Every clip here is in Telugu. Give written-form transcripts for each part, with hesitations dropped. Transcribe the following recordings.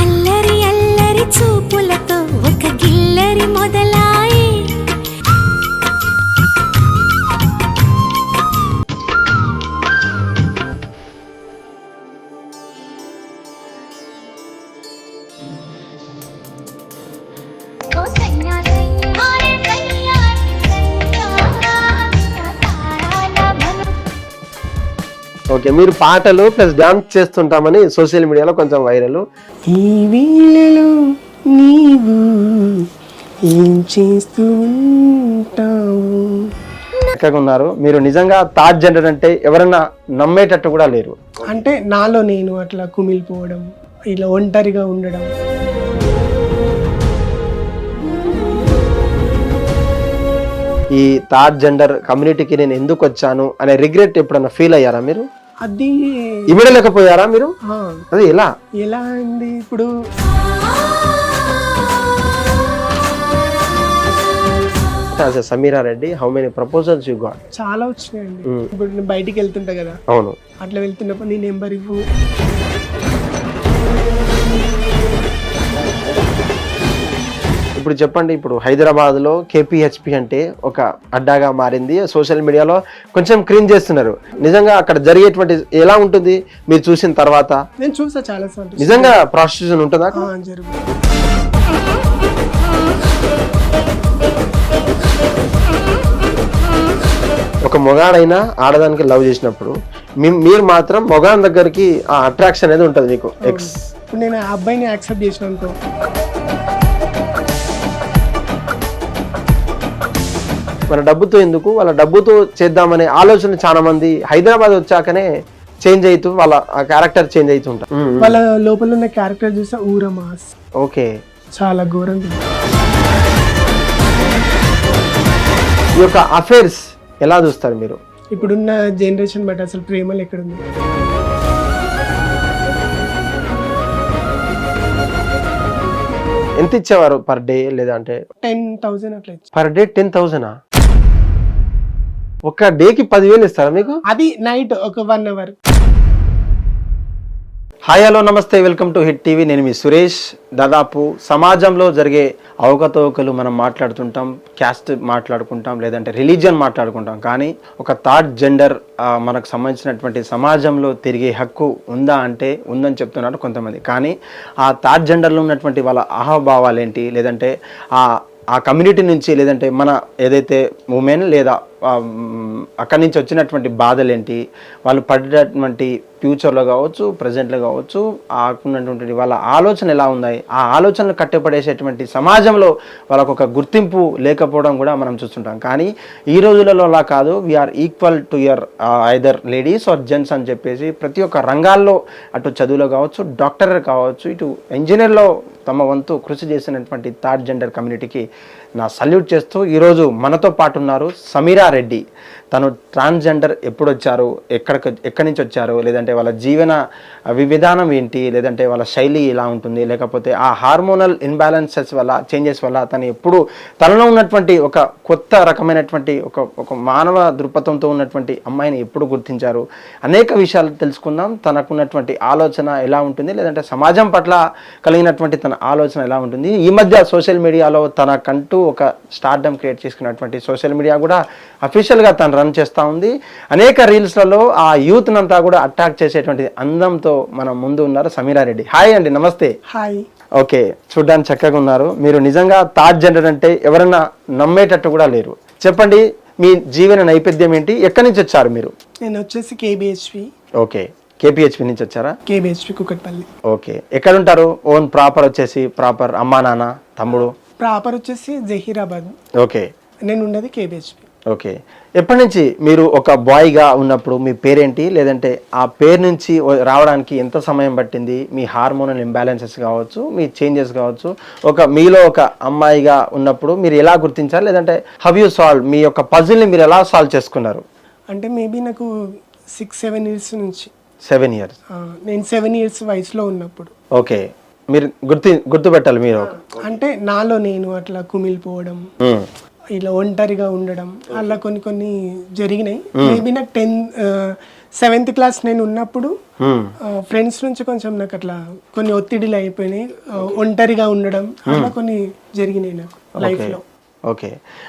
అల్లరి అల్లరి చూపులతో ఒక గిల్లరి మొదలాయి. ఓకే, మీరు పాటలు ప్లస్ డాన్స్ చేస్తుంటామని సోషల్ మీడియాలో కొంచెం వైరల్. ఈ వేళలో నీవు ఏం చేస్తూ ఉంటావు? చక్కగా ఉన్నారు. మీరు నిజంగా థర్డ్ జెండర్ అంటే ఎవరైనా నమ్మేటట్టు కూడా లేరు. అంటే నాలో నేను అట్లా కుమిలిపోవడం, ఇలా ఒంటరిగా ఉండడం. ఈ థర్డ్ జెండర్ కమ్యూనిటీకి నేను ఎందుకు వచ్చాను అనే రిగ్రెట్ ఎప్పుడన్నా ఫీల్ అయ్యారా మీరు? అది ఇవ్వలేకపోయారా మీరు? అది ఎలా ఎలా అండి? ఇప్పుడు Sameera Reddy, how many proposals you got? చాలా వచ్చినాయండి. ఇప్పుడు నేను బయటికి వెళ్తుంటా కదా, అవును, అట్లా వెళ్తున్నప్పుడు నీ నెంబర్ ఇవ్వు. ఇప్పుడు చెప్పండి, ఇప్పుడు హైదరాబాద్ లో KPHP అంటే ఒక అడ్డాగా మారింది. సోషల్ మీడియాలో కొంచెం క్రీమ్ చేస్తున్నారు. నిజంగా అక్కడ జరిగేటువంటి ఎలా ఉంటుంది మీరు చూసిన తర్వాత? నేను చూసా చాలా సార్లు. నిజంగా ప్రాస్టిట్యూషన్ ఉంటుందా? జరుగుతుంది. ఒక మొగాడైనా ఆడదానికి లవ్ చేసినప్పుడు మీరు మాత్రం మొగాన్ దగ్గరికి ఆ అట్రాక్షన్ అనేది ఉంటుంది మీకు. ఇప్పుడు నేను ఆ అబ్బాయిని యాక్సెప్ట్ చేసిన అనుకో, మన డబ్బుతో ఎందుకు, వాళ్ళ డబ్బుతో చేద్దామనే ఆలోచన చాలా మంది హైదరాబాద్ వచ్చాకనే చేంజ్ అవుతూ వాళ్ళ ఆ క్యారెక్టర్ చేంజ్ అవుతుంటారు. వాళ్ళ లోపల ఉన్న క్యారెక్టర్ చూసా ఊరమాస్. ఓకే, చాలా ఘోరంగా. ఈ యొక్క అఫేర్స్ ఎలా చూస్తారు మీరు? ఇప్పుడున్న జనరేషన్ బట్టి అసలు ప్రేమలు ఎక్కడుంది? ఎంత ఇచ్చేవారు పర్ డే? లేదంటే 10,000 అట్లా ఇచ్చి. Per day 10,000? ఒక డేకి 10,000 ఇస్తారా మీకు? అది నైట్ ఒక 1 అవర్. హాయ్, హలో, నమస్తే, వెల్కమ్ టు హిట్ టీవీ. నేను మీ సురేష్. దాదాపు సమాజంలో జరిగే అవకతవకలు మనం మాట్లాడుతుంటాం, క్యాస్ట్ మాట్లాడుకుంటాం, లేదంటే రిలీజియన్ మాట్లాడుకుంటాం. కానీ ఒక థర్డ్ జెండర్ మనకు సంబంధించినటువంటి సమాజంలో తిరిగే హక్కు ఉందా అంటే ఉందని చెప్తున్నారు కొంతమంది. కానీ ఆ థర్డ్ జెండర్లో ఉన్నటువంటి వాళ్ళ అహోభావాలు ఏంటి, లేదంటే ఆ కమ్యూనిటీ నుంచి, లేదంటే మన ఏదైతే ఉమెన్ లేదా అక్కడి నుంచి వచ్చినటువంటి బాధలు ఏంటి, వాళ్ళు పడినటువంటి ఫ్యూచర్లో కావచ్చు, ప్రజెంట్లో కావచ్చు, ఆకున్నటువంటి వాళ్ళ ఆలోచన ఎలా ఉన్నాయి, ఆ ఆలోచనలు కట్టపడేసేటువంటి సమాజంలో వాళ్ళకు ఒక గుర్తింపు లేకపోవడం కూడా మనం చూస్తుంటాం. కానీ ఈ రోజులలో అలా కాదు. We are equal to your either ladies or gents అని చెప్పేసి ప్రతి ఒక్క రంగాల్లో, అటు చదువులో కావచ్చు, డాక్టర్ కావచ్చు, ఇటు ఇంజనీర్లో తమ వంతు కృషి చేసినటువంటి థర్డ్ జెండర్ కమ్యూనిటీకి నా సల్యూట్ చేస్తూ ఈరోజు మనతో పాటు ఉన్నారు సమీరా రెడ్డి. తను ట్రాన్స్జెండర్ ఎప్పుడు వచ్చారు, ఎక్కడి నుంచి వచ్చారు, లేదంటే వాళ్ళ జీవన విధానం ఏంటి, లేదంటే వాళ్ళ శైలి ఎలా ఉంటుంది, లేకపోతే ఆ హార్మోనల్ ఇన్బ్యాలెన్సెస్ వల్ల, చేంజెస్ వల్ల తను ఎప్పుడు తనలో ఉన్నటువంటి ఒక కొత్త రకమైనటువంటి ఒక మానవ దృక్పథంతో ఉన్నటువంటి అమ్మాయిని ఎప్పుడు గుర్తించారు, అనేక విషయాలు తెలుసుకుందాం. తనకున్నటువంటి ఆలోచన ఎలా ఉంటుంది, లేదంటే సమాజం పట్ల కలిగినటువంటి తన ఆలోచన ఎలా ఉంటుంది. ఈ మధ్య సోషల్ మీడియాలో తనకంటూ ఒక స్టార్డమ్ క్రియేట్ చేసుకున్నటువంటి సోషల్ మీడియా కూడా అఫీషియల్గా తను రన్ చేస్తూ ఉంది. అనేక రీల్స్లలో ఆ యూత్ నంతా కూడా అట్రాక్ట్ చేసేటువంటి అందంతో మనం ముందు ఉన్నారు సమీరా రెడ్డి. హాయ్ అండి, నమస్తే. హాయ్. ఓకే, చూడ్డానికి చక్కగా ఉన్నారు. మీరు నిజంగా థర్డ్ జెండర్ అంటే ఎవరైనా నమ్మేటట్టు కూడా లేరు. చెప్పండి, మీ జీవన నైపథ్యం ఏంటి, ఎక్కడి నుంచి వచ్చారు మీరు? నేను వచ్చేసి KBHP. ఓకే, KPHP నుంచి వచ్చారా? KBHP కుకట్పల్లి. ఓకే, ఎక్కడ ఉంటారు? ఓన్ ప్రాపర్ వచ్చేసి ప్రాపర్ అమ్మా నాన్న తమ్ముడు? ప్రాపర్ వచ్చేసి జహీరాబాద్. ఓకే, నేను ఉండేది KBHP. ఓకే, ఎప్పటి నుంచి మీరు ఒక బాయ్గా ఉన్నప్పుడు మీ పేరేంటి, లేదంటే ఆ పేరు నుంచి రావడానికి ఎంత సమయం పట్టింది? మీ హార్మోనల్ ఇంబ్యాలెన్సెస్ కావచ్చు, మీ చేంజెస్ కావచ్చు, మీలో ఒక అమ్మాయిగా ఉన్నప్పుడు మీరు ఎలా గుర్తించారు, లేదంటే హౌ యూ సాల్వ్ మీ యొక్క పజిల్ని మీరు ఎలా సాల్వ్ చేసుకున్నారు? అంటే మేబీ నాకు 6-7 ఇయర్స్ నుంచి. 7 years? నేను 7 ఇయర్స్ వయసులో ఉన్నప్పుడు. ఓకే, మీరు గుర్తుపెట్టాలి మీరు. అంటే నాలో నేను అట్లా కుమిలిపోవడం, ఇలా ఒంటరిగా ఉండడం అలా కొన్ని జరిగినాయి. మేబీ నాకు 7th క్లాస్ నేను ఉన్నప్పుడు ఫ్రెండ్స్ నుంచి కొంచెం నాకు అట్లా కొన్ని ఒత్తిడిలు అయిపోయినాయి. ఒంటరిగా ఉండడం అలా కొన్ని జరిగినాయి నాకు లైఫ్లో. ఓకే,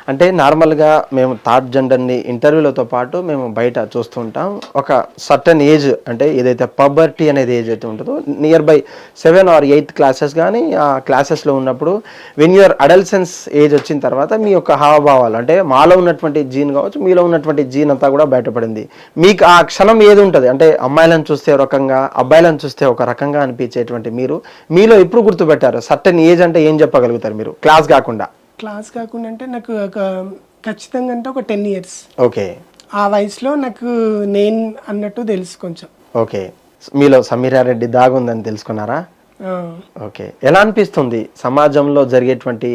అంటే నార్మల్గా మేము థర్డ్ జెండర్ని ఇంటర్వ్యూలతో పాటు మేము బయట చూస్తుంటాం. ఒక సర్టన్ ఏజ్ అంటే ఏదైతే పబర్టీ అనేది ఏజ్ అయితే ఉంటుందో నియర్ బై 7 or 8 క్లాసెస్ కానీ ఆ క్లాసెస్లో ఉన్నప్పుడు వెన్ యువర్ అడల్సెన్స్ ఏజ్ వచ్చిన తర్వాత మీ యొక్క హావభావాలు అంటే మాలో ఉన్నటువంటి జీన్ కావచ్చు, మీలో ఉన్నటువంటి జీన్ అంతా కూడా బయటపడింది. మీకు ఆ క్షణం ఏది ఉంటుంది అంటే అమ్మాయిలను చూస్తే ఒక రకంగా, అబ్బాయిలను చూస్తే ఒక రకంగా అనిపించేటువంటి మీలో ఎప్పుడు గుర్తుపెట్టారు? సర్టన్ ఏజ్ అంటే ఏం చెప్పగలుగుతారు మీరు క్లాస్ కాకుండా అంటే నాకు ఖచ్చితంగా అంటే ఒక 10 years. ఓకే, ఆ వయసులో నాకు నేను అన్నట్టు తెలుసు కొంచెం. ఓకే, మీలో సమీరారెడ్డి దాగుందని తెలుసుకున్నారా? ఓకే, ఎలా అనిపిస్తుంది సమాజంలో జరిగేటువంటి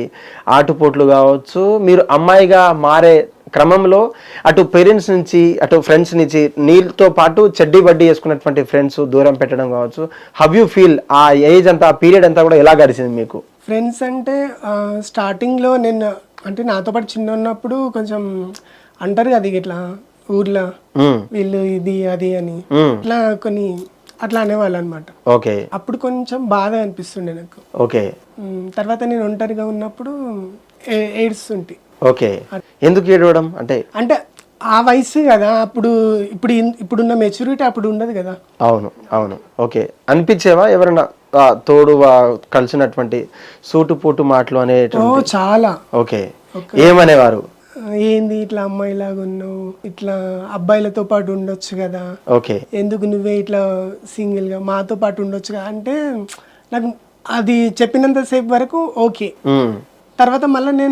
ఆటుపోట్లు కావచ్చు, మీరు అమ్మాయిగా మారే క్రమంలో అటు పేరెంట్స్ నుంచి అటు ఫ్రెండ్స్ నుంచి నీళ్ళతో పాటు చెడ్డీ బడ్డీ వేసుకున్నటువంటి ఫ్రెండ్స్ దూరం పెట్టడం కావచ్చు, హౌ యూ ఫీల్? ఆ ఏజ్ అంతా, ఆ పీరియడ్ అంతా కూడా ఎలా గడిచింది మీకు? ఫ్రెండ్స్ అంటే స్టార్టింగ్లో నేను అంటే నాతో పాటు చిన్న ఉన్నప్పుడు కొంచెం అంటారు కదా ఇట్లా ఊర్లో వీళ్ళు ఇది అది అని ఇట్లా కొన్ని అట్లా అనేవాళ్ళు అనమాట. ఓకే, అప్పుడు కొంచెం బాధ అనిపిస్తుండే నాకు. ఓకే, తర్వాత నేను ఒంటరిగా ఉన్నప్పుడు ఏడుస్తుంటే. ఓకే, ఎందుకు ఏడవడం? అంటే ఆ వయసు కదా, ఇప్పుడున్న మెచ్యూరిటీ అప్పుడు ఉండదు కదా. అవును అవును. ఓకే, అనిపించేవా ఎవరైనా తోడు కలిసినటువంటి సూటుపోటు మాటలు అనేటువంటి? చాలా. ఓకే, ఏమనేవారు? ఏంది ఇట్లా అమ్మాయిలాగా ఉన్నావు, ఇట్లా అబ్బాయిలతో పాటు ఉండొచ్చు కదా, ఓకే, ఎందుకు నువ్వే ఇట్లా సింగిల్ గా మాతో పాటు ఉండొచ్చు కదా అంటే నాకు అది చెప్పినంత సేపు వరకు ఓకే. తర్వాత మళ్ళీ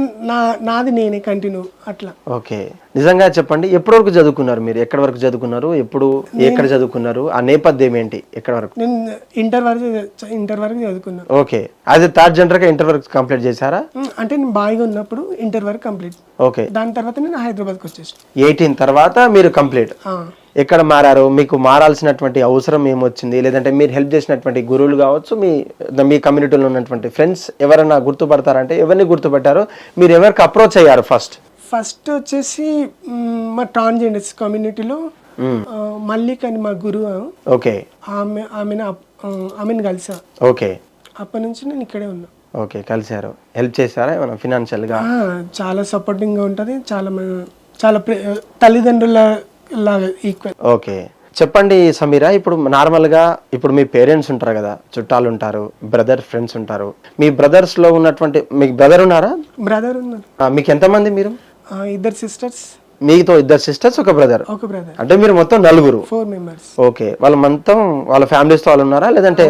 నాది నేనే కంటిన్యూ అట్లా. ఓకే, నిజంగా చెప్పండి, ఎప్పటి వరకు చదువుకున్నారు మీరు? ఎక్కడి వరకు చదువుకున్నారు? ఎక్కడ చదువుకున్నారు? ఆ నేపథ్యం ఏంటి? ఎక్కడ వరకు? నేను ఇంటర్ వరకు చదువుకున్నాను. ఓకే, అది థర్డ్ జెండర్ గా ఇంటర్ వరకు కంప్లీట్ చేశారా? అంటే నేను బాయ్గా ఉన్నప్పుడు ఇంటర్ వరకు కంప్లీట్. ఓకే, దాని తర్వాత నేను హైదరాబాద్కి వచ్చేసాను. 18 తర్వాత మీరు కంప్లీట్. ఎక్కడ మారారు? మీకు మారాల్సినటువంటి అవసరం ఏమొచ్చింది? లేదంటే మీరు హెల్ప్ చేసినటువంటి గురువులు కావచ్చు, మీ కమ్యూనిటీలో ఉన్నటువంటి ఫ్రెండ్స్ ఎవరైనా గుర్తుపడతారంటే ఎవరిని గుర్తుపట్టారు? మీరు ఎవరికి అప్రోచ్ అయ్యారు ఫస్ట్ వచ్చేసి మా ట్రాన్స్జెండర్స్ కమ్యూనిటీలో మల్లిక్ అని మా గురువు. ఓకే, ఆమెను కలిసా. ఓకే, అప్పటి నుంచి నేను ఇక్కడే ఉన్నా. ఓకే, కలిసారు. హెల్ప్ చేశారా ఏమైనా ఫినాన్షియల్ గా? చాలా సపోర్టింగ్ గా ఉంటది, చాలా తల్లిదండ్రుల లాగా ఈక్వల్. ఓకే, చెప్పండి సమీరా, ఇప్పుడు నార్మల్గా ఇప్పుడు మీ పేరెంట్స్ ఉంటారు కదా, చుట్టాలు ఉంటారు, బ్రదర్ ఫ్రెండ్స్ ఉంటారు. మీ బ్రదర్స్ లో ఉన్నటువంటి, మీకు బ్రదర్ ఉన్నారా? బ్రదర్ ఉన్నారు. మీకు ఎంతమంది? మీరు 2 sisters. మీతో 2 sisters, ఒక బ్రదర్. అంటే మీరు మొత్తం 4. 4 members. ఓకే, వాళ్ళు మొత్తం వాళ్ళ ఫ్యామిలీస్ తో వాళ్ళు ఉన్నారా లేదంటే?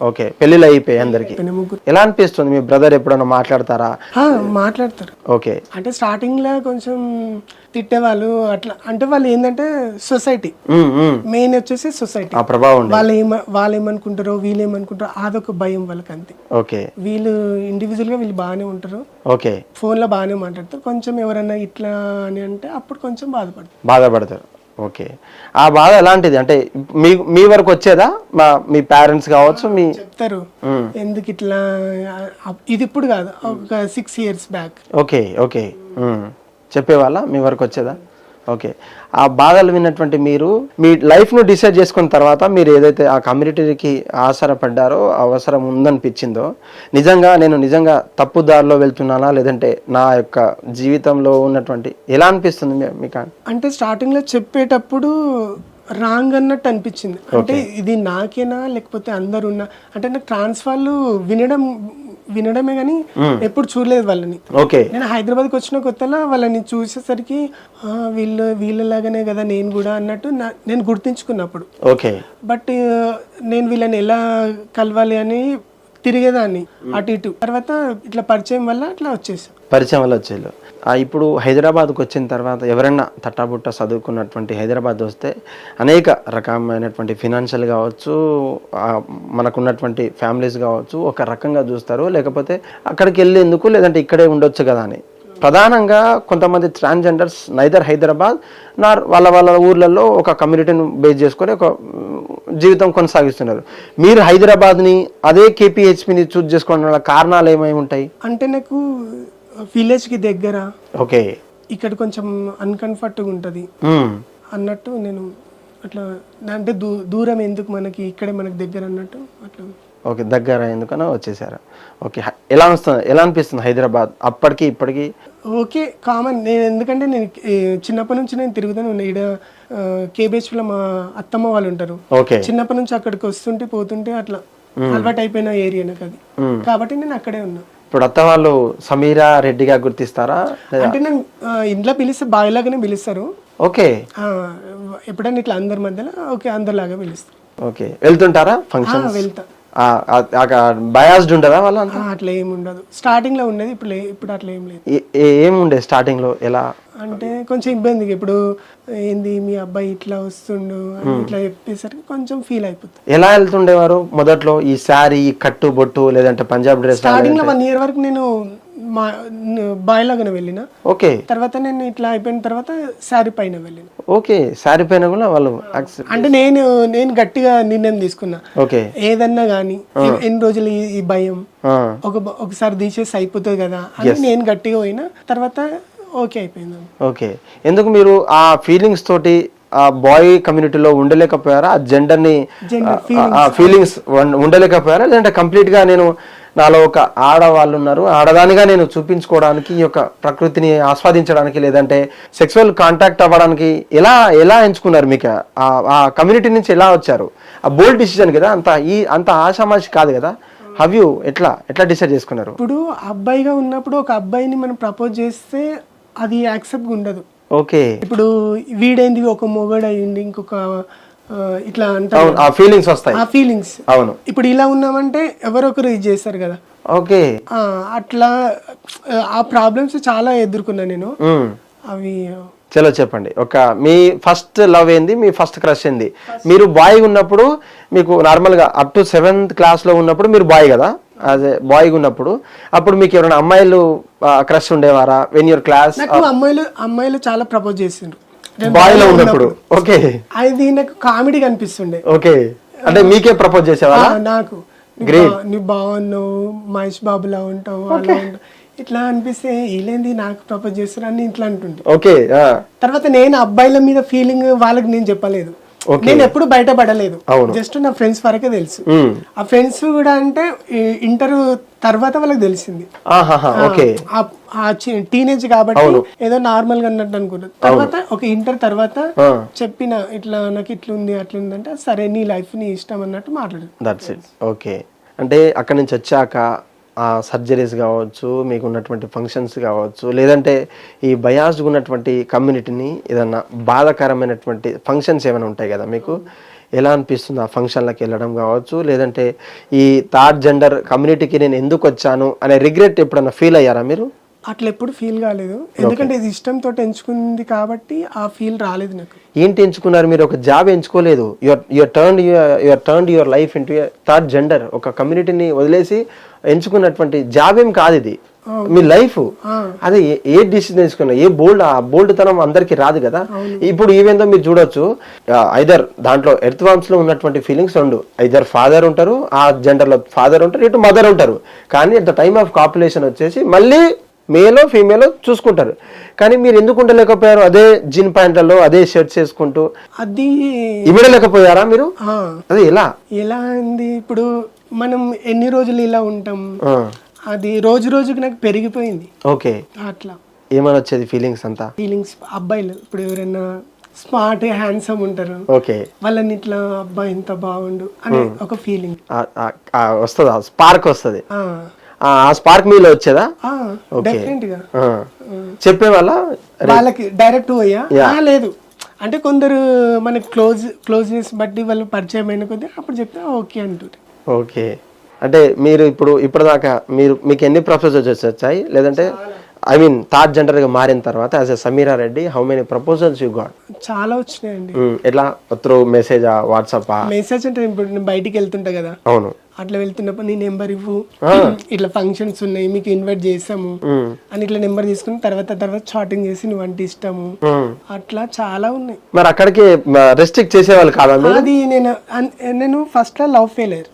ఓకే, పెళ్లిళ్ళు అయిపోయి అందరికి. ఎలా అనిపిస్తుంది? మీ బ్రదర్ ఎప్పుడైనా మాట్లాడతారా? మాట్లాడతారు. ఓకే, అంటే స్టార్టింగ్ లో కొంచెం తిట్టేవాళ్ళు అట్లా. అంటే వాళ్ళు ఏంటంటే సొసైటీ మెయిన్ వచ్చేసి సొసైటీ ఆ ప్రభావం, వాళ్ళు ఏమనుకుంటారో వీళ్ళు ఏమనుకుంటారో అదొక భయం వాళ్ళకి అంతే. ఓకే, వీళ్ళు ఇండివిజువల్ గా వీళ్ళు బాగానే ఉంటారు, ఓకే, ఫోన్ లో బాగానే మాట్లాడతారు. కొంచెం ఎవరన్నా ఇట్లా అని అంటే అప్పుడు కొంచెం బాధపడతారు. ఓకే, ఆ బాధ ఎలాంటిది? అంటే మీ వరకు వచ్చేదా? మీ పేరెంట్స్ కావచ్చు మీ చెప్తారు ఎందుకు ఇట్లా, ఇది ఇప్పుడు కాదు, ఒక 6 years బ్యాక్. ఓకే, ఓకే, చెప్పేవాళ్ళ మీ వరకు వచ్చేదా? ఓకే, ఆ బాధలు విన్నటువంటి మీరు మీ లైఫ్ను డిసైడ్ చేసుకున్న తర్వాత మీరు ఏదైతే ఆ కమ్యూనిటీకి ఆసరపడ్డారో, అవసరం ఉందనిపించిందో, నేను నిజంగా తప్పు దారిలో వెళ్తున్నానా లేదంటే నా యొక్క జీవితంలో ఉన్నటువంటి ఎలా అనిపిస్తుంది మీకు? అంటే స్టార్టింగ్లో చెప్పేటప్పుడు రాంగ్ అన్నట్టు అనిపించింది. అంటే ఇది నాకేనా లేకపోతే అందరు ఉన్నా అంటే నాకు ట్రాన్స్ వాళ్ళు వినడమే కానీ ఎప్పుడు చూడలేదు వాళ్ళని. నేను హైదరాబాద్కి వచ్చిన కొత్తలో వాళ్ళని చూసేసరికి వీళ్ళలాగానే కదా నేను కూడా అన్నట్టు నేను గుర్తించుకున్నప్పుడు. బట్ నేను వీళ్ళని ఎలా కలవాలి అని తిరిగేదాన్ని అటు ఇటు. తర్వాత ఇట్లా పరిచయం వల్ల అట్లా వచ్చేసారు. ఇప్పుడు హైదరాబాద్కి వచ్చిన తర్వాత ఎవరైనా తట్టాబుట్ట చదువుకున్నటువంటి హైదరాబాద్ వస్తే అనేక రకమైనటువంటి ఫినాన్షియల్ కావచ్చు, మనకున్నటువంటి ఫ్యామిలీస్ కావచ్చు ఒక రకంగా చూస్తారు, లేకపోతే అక్కడికి వెళ్ళేందుకు లేదంటే ఇక్కడే ఉండొచ్చు కదా అని. ప్రధానంగా కొంతమంది ట్రాన్స్జెండర్స్ నైదర్ హైదరాబాద్ వాళ్ళ ఊర్లలో ఒక కమ్యూనిటీని బేస్ చేసుకొని ఒక జీవితం కొనసాగిస్తున్నారు. మీరు హైదరాబాద్ని అదే కేపీహెచ్పిని చూస్ చేసుకోవడం కారణాలు ఏమేమి ఉంటాయి? అంటే నాకు విలేజ్ కి దగ్గర, ఓకే. ఇక్కడ కొంచెం అన్కంఫర్ట్గా ఉంటుంది అన్నట్టు నేను అట్లా, అంటే దూరం ఎందుకు మనకి, ఇక్కడే మనకి దగ్గర అన్నట్టు అట్లా. ఓకే, దగ్గర ఎందుకన్నా వచ్చేసారా? ఓకే. ఎలా అనిపిస్తుంది హైదరాబాద్ అప్పటికి ఇప్పటికి? Okay, common. నేను ఎందుకంటే నేను చిన్నప్పటి నుంచి నేను తిరుగుతాను ఉన్నా. ఇక్కడ కేబిహెచ్లో మా అత్తమ్మ వాళ్ళు ఉంటారు. ఓకే. చిన్నప్పటి నుంచి అక్కడికి వస్తుంటే పోతుంటే అట్లా అలవాటు అయిపోయిన ఏరియా నాకు అది, కాబట్టి నేను అక్కడే ఉన్నా. ఇప్పుడు అత్త వాళ్ళు సమీరా రెడ్డిగా గుర్తిస్తారా? అంటే నేను ఇంట్లో పిలిస్తే బాయ్లాగానే పిలుస్తారు. ఓకే. ఎప్పుడైనా ఇట్లా అందరి మధ్యలో ఓకే అందరిలాగా పిలుస్తారు. ఓకే. వెళ్తుంటారా ఫంక్షన్? వెళ్తా. బయాస్డ్ ఉండదా వాళ్ళంతా? అట్లా ఏమి ఉండదు. స్టార్టింగ్ లో ఉండేది, ఇప్పుడు అట్లా ఏం లేదు. ఏముండే స్టార్టింగ్ లో? ఎలా అంటే కొంచెం ఇబ్బందిగా, ఇప్పుడు ఏంది మీ అబ్బాయి ఇట్లా వస్తుండు అని ఇట్లా చెప్పేసరికి కొంచెం ఫీల్ అయిపోతుంది. ఎలా వెళ్తుండేవారు మొదట్లో? ఈ శారీ, కట్టు బొట్టు, లేదంటే పంజాబ్ డ్రెస్? స్టార్టింగ్ లో 1 year వరకు నేను బాయ్ లాగానే వెళ్ళిన. ఓకే. తర్వాత నేను ఇట్లా అయిపోయిన తర్వాత శారీ పైన వెళ్ళిన. ఓకే. శారీ పైన కూడా వాళ్ళు అంటే నేను గట్టిగా నిర్ణయం తీసుకున్నా. ఓకే. ఏదన్నా గానీ ఎన్ని రోజులు ఈ భయం, ఒకసారి తీసేసి అయిపోతుంది కదా అని నేను గట్టిగా పోయినా. తర్వాత ఓకే అయిపోయింది. ఓకే. ఎందుకు మీరు ఆ ఫీలింగ్స్ తోటి ఆ బాయ్ కమ్యూనిటీలో ఉండలేకపోయారా? ఆ జెండర్ని ఫీలింగ్స్ ఉండలేకపోయారా? లేదంటే కంప్లీట్ గా నేను నాలో ఒక ఆడవాళ్ళు ఉన్నారు, ఆడదానిగా నేను చూపించుకోవడానికి, ఈ యొక్క ప్రకృతిని ఆస్వాదించడానికి, లేదంటే సెక్సువల్ కాంటాక్ట్ అవ్వడానికి ఎలా ఎంచుకున్నారు? మీకు ఆ కమ్యూనిటీ నుంచి ఎలా వచ్చారు? ఆ బోల్డ్ డిసిజన్ కదా, అంత ఆషామాషి కాదు కదా. హవ్ యూ ఎట్లా డిసైడ్ చేసుకున్నారు? ఇప్పుడు అబ్బాయిగా ఉన్నప్పుడు ఒక అబ్బాయిని మనం ప్రపోజ్ చేస్తే అది యాక్సెప్ట్ ఉండదు. ఓకే. ఇప్పుడు వీడైంది ఒక మొగడు అయ్యింది ఇంకొక ఇట్లా అంటారు, ఆ ఫీలింగ్స్ వస్తాయి. ఆ ఫీలింగ్స్. అవును. ఇప్పుడు ఇలా ఉన్నామంటే ఎవరొకరు ఇది చేస్తారు కదా. ఓకే. అట్లా ఆ ప్రాబ్లమ్స్ చాలా ఎదుర్కొన్నా నేను. అవి చలో చెప్పండి. మీ ఫస్ట్ లవ్ ఏంది? మీ ఫస్ట్ క్రష్ ఏంది? మీరు బాయ్ ఉన్నప్పుడు, మీకు నార్మల్ గా అప్ టు 7th class లో ఉన్నప్పుడు మీరు బాయ్ కదా, అదే బాయ్ ఉన్నప్పుడు అప్పుడు మీకు ఎవరైనా అమ్మాయిలు క్రష్ ఉండేవారా? When your class? నాకు అమ్మాయిలు చాలా ప్రపోజ్ చేసిండ్రు బాయ్ లో ఉన్నప్పుడు. ఓకే. అది నాకు కామెడీగా అనిపిస్తుండే. ఓకే. అంటే మీకే ప్రపోజ్ చేసేవారా? నాకు నువ్వు బాగున్నావు, మహేష్ బాబులా ఉంటావు, అలా ఉంటావు ఇట్లా అనిపిస్తే వీళ్ళేంది నాకు ప్రపోజ్ చేస్తారు అని ఇట్లా అంటుండే. ఓకే. తర్వాత నేను అబ్బాయిల మీద ఫీలింగ్ వాళ్ళకి నేను చెప్పలేదు. నేను ఎప్పుడు బయటపడలేదు. జస్ట్ నా ఫ్రెండ్స్ వరకే తెలుసు. ఆ ఫ్రెండ్స్ కూడా అంటే ఇంటర్ తర్వాత వాళ్ళకి తెలిసింది. టీనేజ్ కాబట్టి ఏదో నార్మల్ గా అన్నట్టు అనుకున్నారు. తర్వాత ఒక ఇంటర్ తర్వాత చెప్పిన ఇట్లా నాకు ఇట్లుంది అట్లుంది అంటే సరే నీ లైఫ్ నీ ఇష్టం అన్నట్టు మాట్లాడారు. That's it. ఓకే. అంటే అక్కడి నుంచి వచ్చాక ఆ సర్జరీస్ కావచ్చు, మీకు ఉన్నటువంటి ఫంక్షన్స్ కావచ్చు, లేదంటే ఈ బయాస్డ్ ఉన్నటువంటి కమ్యూనిటీని ఏదన్నా బాధాకరమైనటువంటి ఫంక్షన్స్ ఏమైనా ఉంటాయి కదా, మీకు ఎలా అనిపిస్తుంది ఆ ఫంక్షన్లకు వెళ్ళడం కావచ్చు, లేదంటే ఈ థర్డ్ జెండర్ కమ్యూనిటీకి నేను ఎందుకు వచ్చాను అనే రిగ్రెట్ ఎప్పుడన్నా ఫీల్ అయ్యారా మీరు? అట్లా ఎప్పుడు ఫీల్ కాలేదు, ఎందుకంటే ఇది ఇష్టంతో ఎంచుకుంది కాబట్టి ఆ ఫీల్ రాలేదు నాకు. ఏంటి ఎంచుకున్నారు మీరు? ఒక జాబ్ ఎంచుకోలేదు. Your turned your life into third gender. ఒక కమ్యూనిటీని వదిలేసి ఎంచుకున్నటువంటి జాబ్ ఏం కాదు ఇది, మీ లైఫ్. అదే ఏ డిసిజన్ తీసుకున్నా, ఏ బోల్డ్ తనం అందరికి రాదు కదా. ఇప్పుడు ఈవెందో మీరు చూడొచ్చు, ఐదర్ దాంట్లో ఎర్త్ వామ్స్ లో ఉన్నటువంటి ఫీలింగ్స్ రెండు, ఐదర్ ఫాదర్ ఉంటారు, ఆ జెండర్ లో ఫాదర్ ఉంటారు, ఇటు మదర్ ఉంటారు. కానీ at the time of copulation వచ్చేసి మళ్ళీ మేలో ఫీమేలో చూసుకుంటారు. కానీ మీరు ఎందుకు ఉండలేకపోయారు? అదే జీన్ ప్యాంట్లలో అదే షర్ట్స్ వేసుకుంటూ అది ఇవ్వలేకపోయారా మీరు? అది ఎలా అయింది? ఇప్పుడు మనం ఎన్ని రోజులు ఇలా ఉంటాం, అది రోజుకి నాకు పెరిగిపోయింది. ఓకే. అట్లా ఏమని వచ్చేది ఫీలింగ్స్ అంతా? ఫీలింగ్స్ అబ్బాయిలు ఇప్పుడు ఎవరైనా స్మార్ట్ హ్యాండ్సమ్ ఉంటారు, ఓకే, వాళ్ళని ఇట్లా అబ్బాయి ఎంత బాగుండు అనే ఒక ఫీలింగ్ వస్తుంది, స్పార్క్ వస్తుంది. ఆ స్పార్క్ మీలో వచ్చేదా? డెఫినెట్ గా చెప్పేవాళ్ళ వాళ్ళకి డైరెక్ట్ పోయా? లేదు, అంటే కొందరు మనకి క్లోజ్నెస్ బట్టి వాళ్ళు పరిచయం అయిన కొద్దీ అప్పుడు చెప్తే ఓకే అంటుంది. ఓకే. అంటే మీరు ఇప్పటిదాకా మీకు ఎన్ని ప్రపోజల్స్ వచ్చాయి? లేదంటే ఐ మీన్ థర్డ్ జెండర్ గా మారిన తర్వాత as a Sameera Reddy how many proposals you got? చాలా వచ్చినాయండి. ఎట్లా? Through message, WhatsApp? మెసేజ్ అంటే ఇప్పుడు నేను బయటికి వెళ్తుంటా కదా, అవును, అట్లా వెళ్తున్నప్పుడు నీ నెంబర్ ఇవ్వు, ఇట్లా ఫంక్షన్స్ ఉన్నాయి మీకు ఇన్వైట్ చేస్తాము అని ఇట్లా నెంబర్ తీసుకుని తర్వాత చాటింగ్ చేసి నువ్వు అంటే ఇష్టము, అట్లా చాలా ఉన్నాయి. మరి అక్కడికి రెస్ట్రిక్ట్ చేసేవాళ్ళు కాదా? అది నేను ఫస్ట్ లో లవ్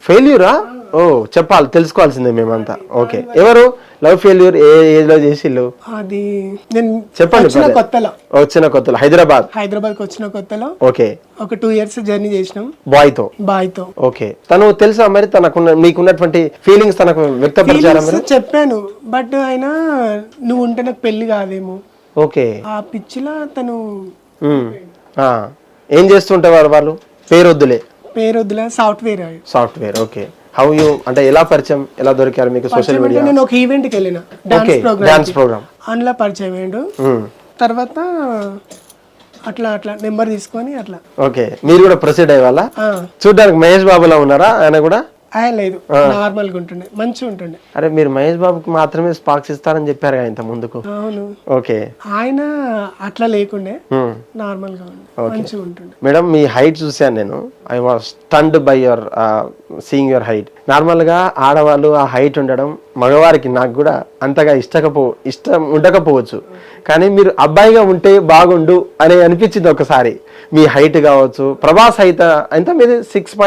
ఫెయిల్యూరా? ఓ చెప్పాలి, తెలుసుకోవాల్సిందే మేమంతా. ఓకే, ఎవరు లవ్ ఫెయిల్యూర్ ఏ ఏజ్ లో చేసిల్లు? అది నేను చెప్పండి. వచ్చిన కొత్తలో హైదరాబాద్కి వచ్చిన కొత్తలో ఓకే ఒక 2 years జర్నీ చేసినాం బాయ్ తో. ఓకే, తను తెలుసా మరి మీకున్నటువంటి ఫీలింగ్స్ తనకు వ్యక్తపరిచారా? చెప్పాను, బట్ ఆయన నువ్వు ఉంటే నాకు పెళ్లి కాదేమో. ఓకే, ఆ పిచ్చిలా తను ఏం చేస్తుంటేవారు వాళ్ళు? పేరొద్దులే సాఫ్ట్వేర్. ఓకే, హౌ యూ అంటే ఎలా పరిచయం, ఎలా దొరికారు మీకు సోషల్ మీడియా? నేను ఒక ఈవెంట్ కి వెళ్ళిన డాన్స్ ప్రోగ్రామ్ అందులో పరిచయం అయ్యాడు. తర్వాత అట్లా నెంబర్ తీసుకొని అట్లా. ఓకే, మీరు కూడా ప్రొసీడ్ అయ్యే వాళ్ళ? చూడడానికి మహేష్ బాబులా ఉన్నారా ఆయన కూడా? లేదు, నార్మల్ గా ఉంటుండే, మంచిగా ఉంటుండే. అరే మీరు మహేష్ బాబుకి మాత్రమే స్పార్క్స్ ఇస్తారని చెప్పారు ఇంత ముందుకు. అవును. ఓకే, ఆయన అట్లా లేకుండే, నార్మల్ గా మంచిగా ఉంటుండే. మేడం మీ హైట్ చూసాను నేను. I was stunned by your seeing your height. Normal గా ఆడవాళ్ళు ఆ హైట్ ఉండడం మగవారికి నాకు కూడా అంతగా ఇష్టం ఉండకపోవచ్చు, కానీ మీరు అబ్బాయిగా ఉంటే బాగుండు అని అనిపించింది ఒకసారి. మీ హైట్ కావచ్చు, ప్రభాస్ హైట్ ఎంత మీది? 6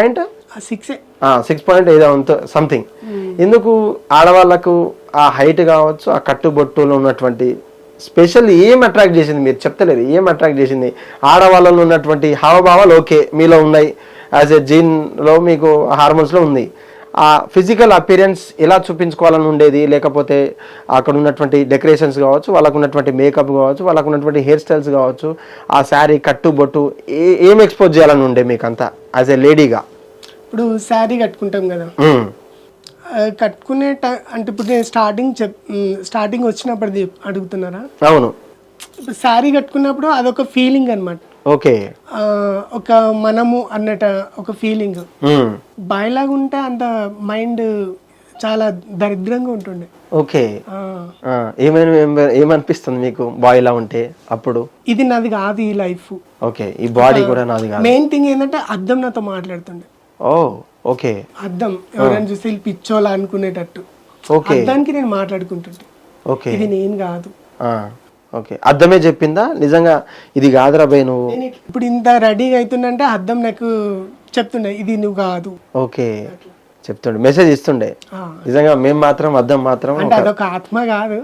పాయింట్ ఏదో సంథింగ్. ఎందుకు ఆడవాళ్లకు ఆ హైట్ కావచ్చు, ఆ కట్టుబొట్టులో ఉన్నటువంటి స్పెషల్ ఏం అట్రాక్ట్ చేసింది? మీరు చెప్తలేదు ఏం అట్రాక్ట్ చేసింది? ఆడవాళ్ళలో ఉన్నటువంటి హావభావాలు ఓకే మీలో ఉన్నాయి, యాజ్ ఎ జీన్ లో మీకు హార్మోన్స్ లో ఉంది. ఆ ఫిజికల్ అపియరెన్స్ ఎలా చూపించుకోవాలని ఉండేది, లేకపోతే అక్కడ ఉన్నటువంటి డెకరేషన్స్ కావచ్చు, వాళ్ళకు ఉన్నటువంటి మేకప్ కావచ్చు, వాళ్ళకు ఉన్నటువంటి హెయిర్ స్టైల్స్ కావచ్చు, ఆ శారీ కట్టుబొట్టు ఏం ఎక్స్పోజ్ చేయాలని ఉండే మీకు అంతా యాజ్ ఎ లేడీగా? ఇప్పుడు శారీ కట్టుకుంటాం కదా, కట్టుకునే అంటే ఇప్పుడు నేను స్టార్టింగ్ వచ్చినప్పుడు అడుగుతున్నారా? అవును. ఇప్పుడు శారీ కట్టుకున్నప్పుడు అదొక ఫీలింగ్ అన్నమాట. ఓకే, ఒక మనము అన్నట్టు ఒక ఫీలింగ్. బాయ్లాగా ఉంటే అంత మైండ్ చాలా దరిద్రంగా ఉంటుండే. ఓకే, ఏమనిపిస్తుంది మీకు బాయ్ లా ఉంటే అప్పుడు? ఇది నాది కాదు ఈ లైఫ్. ఓకే, ఈ బాడీ కూడా నాది కాదు. మెయిన్ థింగ్ ఏంటంటే అద్దం నాతో మాట్లాడుతుండే. ఓకే, అద్దం ఎవరైనా చూసి పిచ్చోలా అనుకునేటట్టు అద్దానికి నేను మాట్లాడుకుంటుంటే. ఓకే, ఇది నేను కాదు. ఓకే, అద్దమే చెప్పిందా నిజంగా ఇది కాదురా బై నువ్వు? ఇప్పుడు ఇంత రెడీగా అవుతుందంటే అద్దం నాకు చెప్తుండే ఇది నువ్వు కాదు. ఓకే, చెప్తుండే, మెసేజ్ ఇస్తుండే. నిజంగా మేము మాత్రం అద్దం మాత్రం అదొక ఆత్మ కాదు,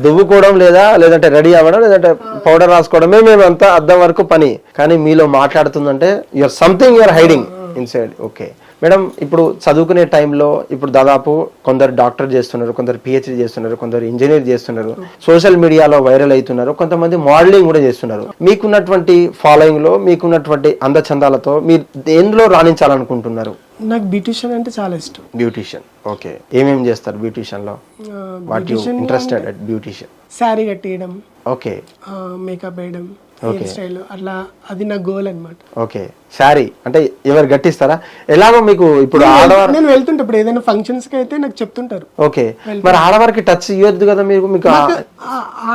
దువ్వుకోవడం లేదంటే రెడీ అవ్వడం లేదంటే పౌడర్ రాసుకోవడమే మేమంతా అద్దం వరకు పని. కానీ మీలో మాట్లాడుతుందంటే your something your hiding inside. Okay madam, ఇప్పుడు చదువుకునే టైంలో ఇప్పుడు దాదాపు కొందరు డాక్టర్ చేస్తున్నారు, కొందరు పిహెచ్డి చేస్తున్నారు, కొందరు ఇంజనీర్ చేస్తున్నారు, సోషల్ మీడియాలో వైరల్ అవుతున్నారు, కొంతమంది మోడలింగ్ కూడా చేస్తున్నారు. మీకున్నటువంటి ఫాలోయింగ్ లో, మీకున్నటువంటి అందచందాలతో మీరు దేనిలో రాణించాలనుకుంటున్నారు? నాకు బ్యూటిషియన్ అంటే చాలా ఇష్టం. Beautician, okay. ఏమేం చేస్తారు బ్యూటిషియన్ లో? What you interested at beautician? Sari కట్టేయడం, ఓకే, మేకప్ వేయడం, హెయిర్ స్టైల్, అట్లా అది నా గోల్ అన్నమాట. ఓకే, సారీ అంటే ఎవరు గట్టిస్తారా? ఎలాగో మీకు ఇప్పుడు నేను వెళ్తుంటే ఇప్పుడు ఏదైనా ఫంక్షన్స్ కి అయితే నాకు చెప్తుంటారు. ఓకే, మరి ఆడవారికి టచ్ ఇవ్వద్దు కదా మీకు?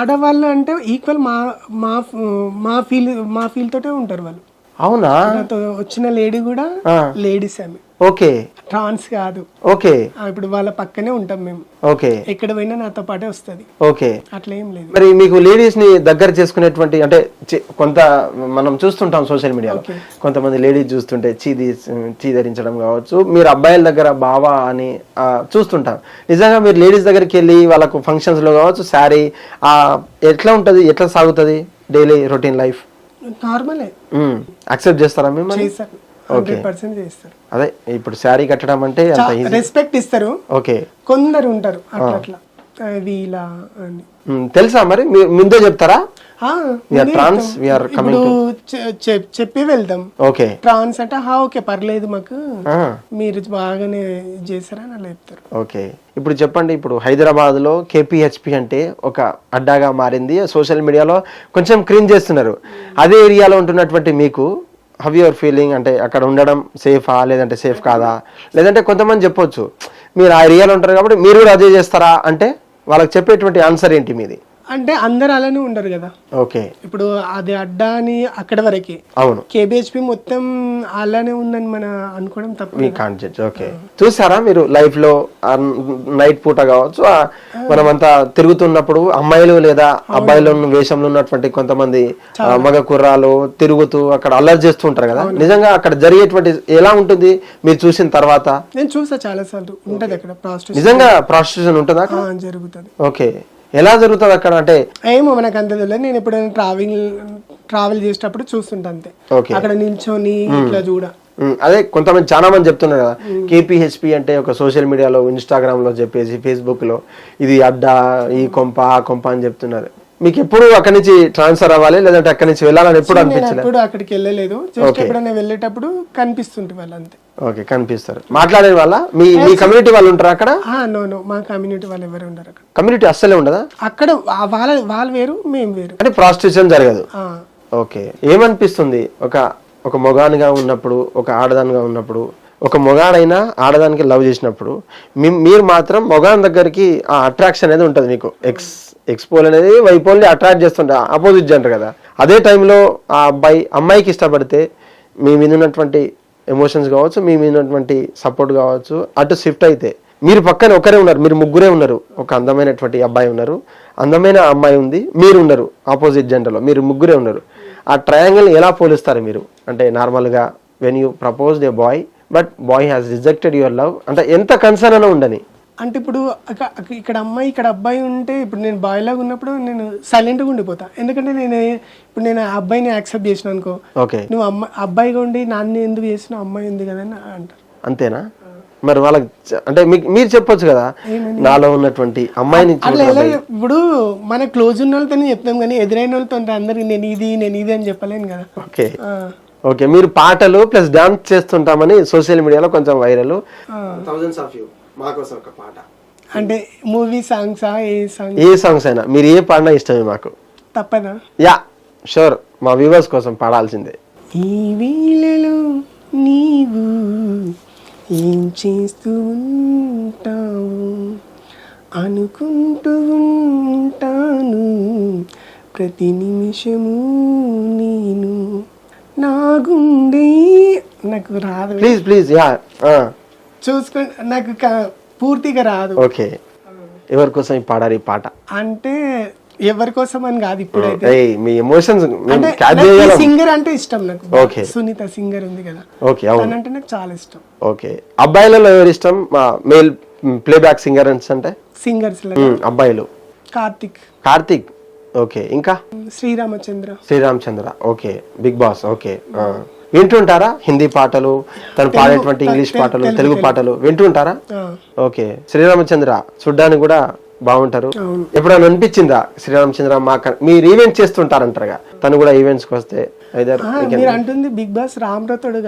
ఆడవాళ్ళు అంటే ఈక్వల్ మా ఫీల్ తోటే ఉంటారు వాళ్ళు. అవునా? వచ్చిన లేడీ కూడా లేడీస్ ఆమె. ఓకే, ట్రాన్స్ కాదు. ఓకే, ఇప్పుడు వాళ్ళ పక్కనే ఉంటాం మేము. ఓకే, ఎక్కడ పోయినా నాతో పాటే వస్తుంది. ఓకే, అట్లా ఏం లేదు. మరి మీకు లేడీస్ ని దగ్గర చేసుకునేటువంటి అంటే కొంత మనం చూస్తుంటాం సోషల్ మీడియాలో, కొంతమంది లేడీస్ చూస్తుంటే చీ ధరించడం కావచ్చు, మీరు అబ్బాయిల దగ్గర బావా అని చూస్తుంటాం. నిజంగా మీరు లేడీస్ దగ్గరికి వెళ్ళి వాళ్ళకు ఫంక్షన్స్ లో కావచ్చు శారీ ఎట్లా ఉంటది, ఎట్లా సాగుతుంది డైలీ రొటీన్ లైఫ్? నార్మలే. యాక్సెప్ట్ చేస్తారా మిమ్మల్ని? అదే ఇప్పుడు శారీ కట్టడం అంటే రెస్పెక్ట్ ఇస్తారు. ఓకే, కొందరు ఉంటారు అట్లా వీలా అని. తెలుసా మరి ముందే చెప్తారా? చెప్పి వెళ్తాం. ఓకే, ట్రాన్స్ అంటే ఓకే పర్లేదు మాకు, మీరు బాగానే చేశారని అలా చెప్తారు. ఓకే, ఇప్పుడు చెప్పండి, ఇప్పుడు హైదరాబాద్ లో కేపీహెచ్పి అంటే ఒక అడ్డాగా మారింది. సోషల్ మీడియాలో కొంచెం క్రింజ్ చేస్తున్నారు. అదే ఏరియాలో ఉంటున్నటువంటి మీకు హౌ యువర్ ఫీలింగ్? అంటే అక్కడ ఉండడం సేఫా లేదంటే సేఫ్ కాదా? లేదంటే కొంతమంది చెప్పొచ్చు మీరు ఆ ఏరియాలో ఉంటారు కాబట్టి మీరు కూడా అదే చేస్తారా అంటే వాళ్ళకి చెప్పేటువంటి ఆన్సర్ ఏంటి మీది? అంటే అందరు అలానే ఉండరు కదా. ఓకే. ఇప్పుడు అది అడ్డా అని అక్కడి వరకే. అవును. కేబిహెచ్పి మొత్తం అలానే ఉందని మన అనుకోవడం తప్పు. మీ కాన్సెప్ట్. ఓకే. చూసారా మీరు లైఫ్ లో నైట్ పూట కావచ్చు మనమంతా తిరుగుతున్నప్పుడు అమ్మాయిలు లేదా అబ్బాయిలు వేషంలో ఉన్నటువంటి కొంతమంది మగ కుర్రాలు తిరుగుతూ అక్కడ అల్లరి చేస్తూ ఉంటారు కదా, నిజంగా అక్కడ జరిగేటువంటి ఎలా ఉంటుంది మీరు చూసిన తర్వాత? నేను చూసా చాలా సార్లు ఉంటది అక్కడ ప్రాస్టిట్యూషన్. నిజంగా ప్రాస్టిట్యూషన్ ఉంటుందా? జరుగుతుంది. ఓకే. ఎలా జరుగుతుంది అక్కడ అంటే? ఏమో మనకు అంత తెలియదు. నేను ఎప్పుడైనా ట్రావెల్ చేసేటప్పుడు చూస్తుంటా అంతే. అక్కడ నిల్చొని ఇట్లా చూడ. అదే కొంతమంది చాలా మంది చెప్తున్నారు కదా, కేపీహెచ్పి అంటే ఒక సోషల్ మీడియాలో ఇన్స్టాగ్రామ్ లో చెప్పేసి ఫేస్బుక్ లో ఇది అడ్డా, ఈ కొంప ఆ కొంప అని చెప్తున్నారు. మీకు ఎప్పుడు అక్కడి నుంచి ట్రాన్స్ఫర్ అవ్వాలి లేదంటే అక్కడి నుంచి వెళ్ళాలని ఎప్పుడు అనిపించలేదు? ఎప్పుడు అక్కడికి వెళ్ళలేదు. జస్ట్ ఎప్పుడైనా వెళ్ళేటప్పుడు కనిపిస్తుంటే వాళ్ళు అంతే. ఓకే, కనిపిస్తారు. మాట్లాడే వాళ్ళ మీ కమ్యూనిటీ వాళ్ళు ఉంటారు అక్కడ? నో, మా కమ్యూనిటీ వాళ్ళు ఎవరు ఉండరు అక్కడ. కమ్యూనిటీ అస్సలే ఉండదా అక్కడ? వాళ్ళు వేరు, మేము వేరు. అంటే ప్రాస్టిట్యూషన్ జరగదు. ఓకే. ఏమనిపిస్తుంది ఒక మొగానిగా ఉన్నప్పుడు, ఒక ఆడదానిగా ఉన్నప్పుడు, ఒక మొగాడైనా ఆడదానికి లవ్ చేసినప్పుడు మీరు మాత్రం మొగాని దగ్గరికి ఆ అట్రాక్షన్ అనేది ఉంటుంది మీకు. ఎక్స్పోల్ అనేది వైపోల్ని అట్రాక్ట్ చేస్తుంటా, ఆపోజిట్ జెండర్ కదా. అదే టైంలో ఆ అమ్మాయికి ఇష్టపడితే మీ మీద ఉన్నటువంటి ఎమోషన్స్ కావచ్చు, మీ మీద ఉన్నటువంటి సపోర్ట్ కావచ్చు అటు షిఫ్ట్ అయితే, మీరు పక్కన ఒకరే ఉన్నారు, మీరు ముగ్గురే ఉన్నారు. ఒక అందమైనటువంటి అబ్బాయి ఉన్నారు, అందమైన అమ్మాయి ఉంది, మీరు ఉన్నారు ఆపోజిట్ జెండర్లో, మీరు ముగ్గురే ఉన్నారు. ఆ ట్రయాంగిల్ ఎలా పోలుస్తారు మీరు? అంటే నార్మల్గా when you proposed a boy but boy has rejected your love, అంటే ఎంత కన్సర్న్ అని ఉండని. అంటే ఇప్పుడు ఇక్కడ అమ్మాయి ఇక్కడ అబ్బాయి ఉంటే, ఇప్పుడు నేను బాయ్ లాగా ఉన్నప్పుడు నేను సైలెంట్గా ఉండిపోతా. ఎందుకంటే నేను ఆ అబ్బాయిని యాక్సెప్ట్ చేసిన అనుకో, నువ్వు అబ్బాయిగా ఉండి నాన్న ఎందుకు చేసినావు, అమ్మాయి ఉంది కదా అని అంటారు. అంతేనా? మరి వాళ్ళకి అంటే మీరు చెప్పొచ్చు కదా, నాలో ఉన్నటువంటి అమ్మాయిని. ఇప్పుడు మన క్లోజ్ ఉన్న వాళ్ళతో చెప్తాం కానీ ఎదురైన వాళ్ళతో అందరికి నేను ఇది అని చెప్పలేను కదా. ఓకే. ఓకే. మీరు పాటలు ప్లస్ డాన్స్ చేస్తుంటామని సోషల్ మీడియాలో కొంచెం వైరల్. థౌసండ్స్ ఆఫ్ యూ మాకోసం ఒక పాట అంటే మూవీ సాంగ్స్, ఏ సాంగ్స్ అయినా మీరు ఏ పాడినా ఇష్టమే మాకు. తప్పదా? యా షూర్, మా వ్యూవర్స్ కోసం పాడాల్సిందే. ఈ వేళలో నీవు ఏం చేస్తూ ఉంటావు అనుకుంటూ ఉంటాను ప్రతి నిమిషము నేను, నా గుండె నాకు రాదు. ప్లీజ్ యా చూసుకో, నాకు పూర్తిగా రాదు. ఓకే. ఎవరి కోసం పాడారు ఈ పాట? అంటే ఎవరి కోసం అని కాదు, ఇప్పుడైతే మీ ఎమోషన్స్ సింగర్ అంటే ఇష్టం నాకు. ఓకే. సునీత సింగర్ ఉంది కదా, ఓకే, అవును, అంటే నాకు చాలా ఇష్టం. ఓకే. అబ్బాయిలలో ఎవరు ఇష్టం? మేల్ ప్లేబ్యాక్ సింగర్ అంటే సింగర్స్ అబ్బాయిలు కార్తిక్. ఓకే. ఇంకా Sreeramachandra. Okay. Big boss. Okay. వింటుంటారా హిందీ పాటలు, తను పాడేటువంటి ఇంగ్లీష్ పాటలు, తెలుగు పాటలు వింటుంటారా? ఓకే. శ్రీరామచంద్ర చూడ్డానికి కూడా బాగుంటారు. ఎప్పుడైనా అనిపించిందా శ్రీరామచంద్ర మీరు ఈవెంట్ చేస్తుంటారంటారుగా, తను కూడా ఈవెంట్స్ కి వస్తే? అంటుంది బిగ్ బాస్ రామరాథోడు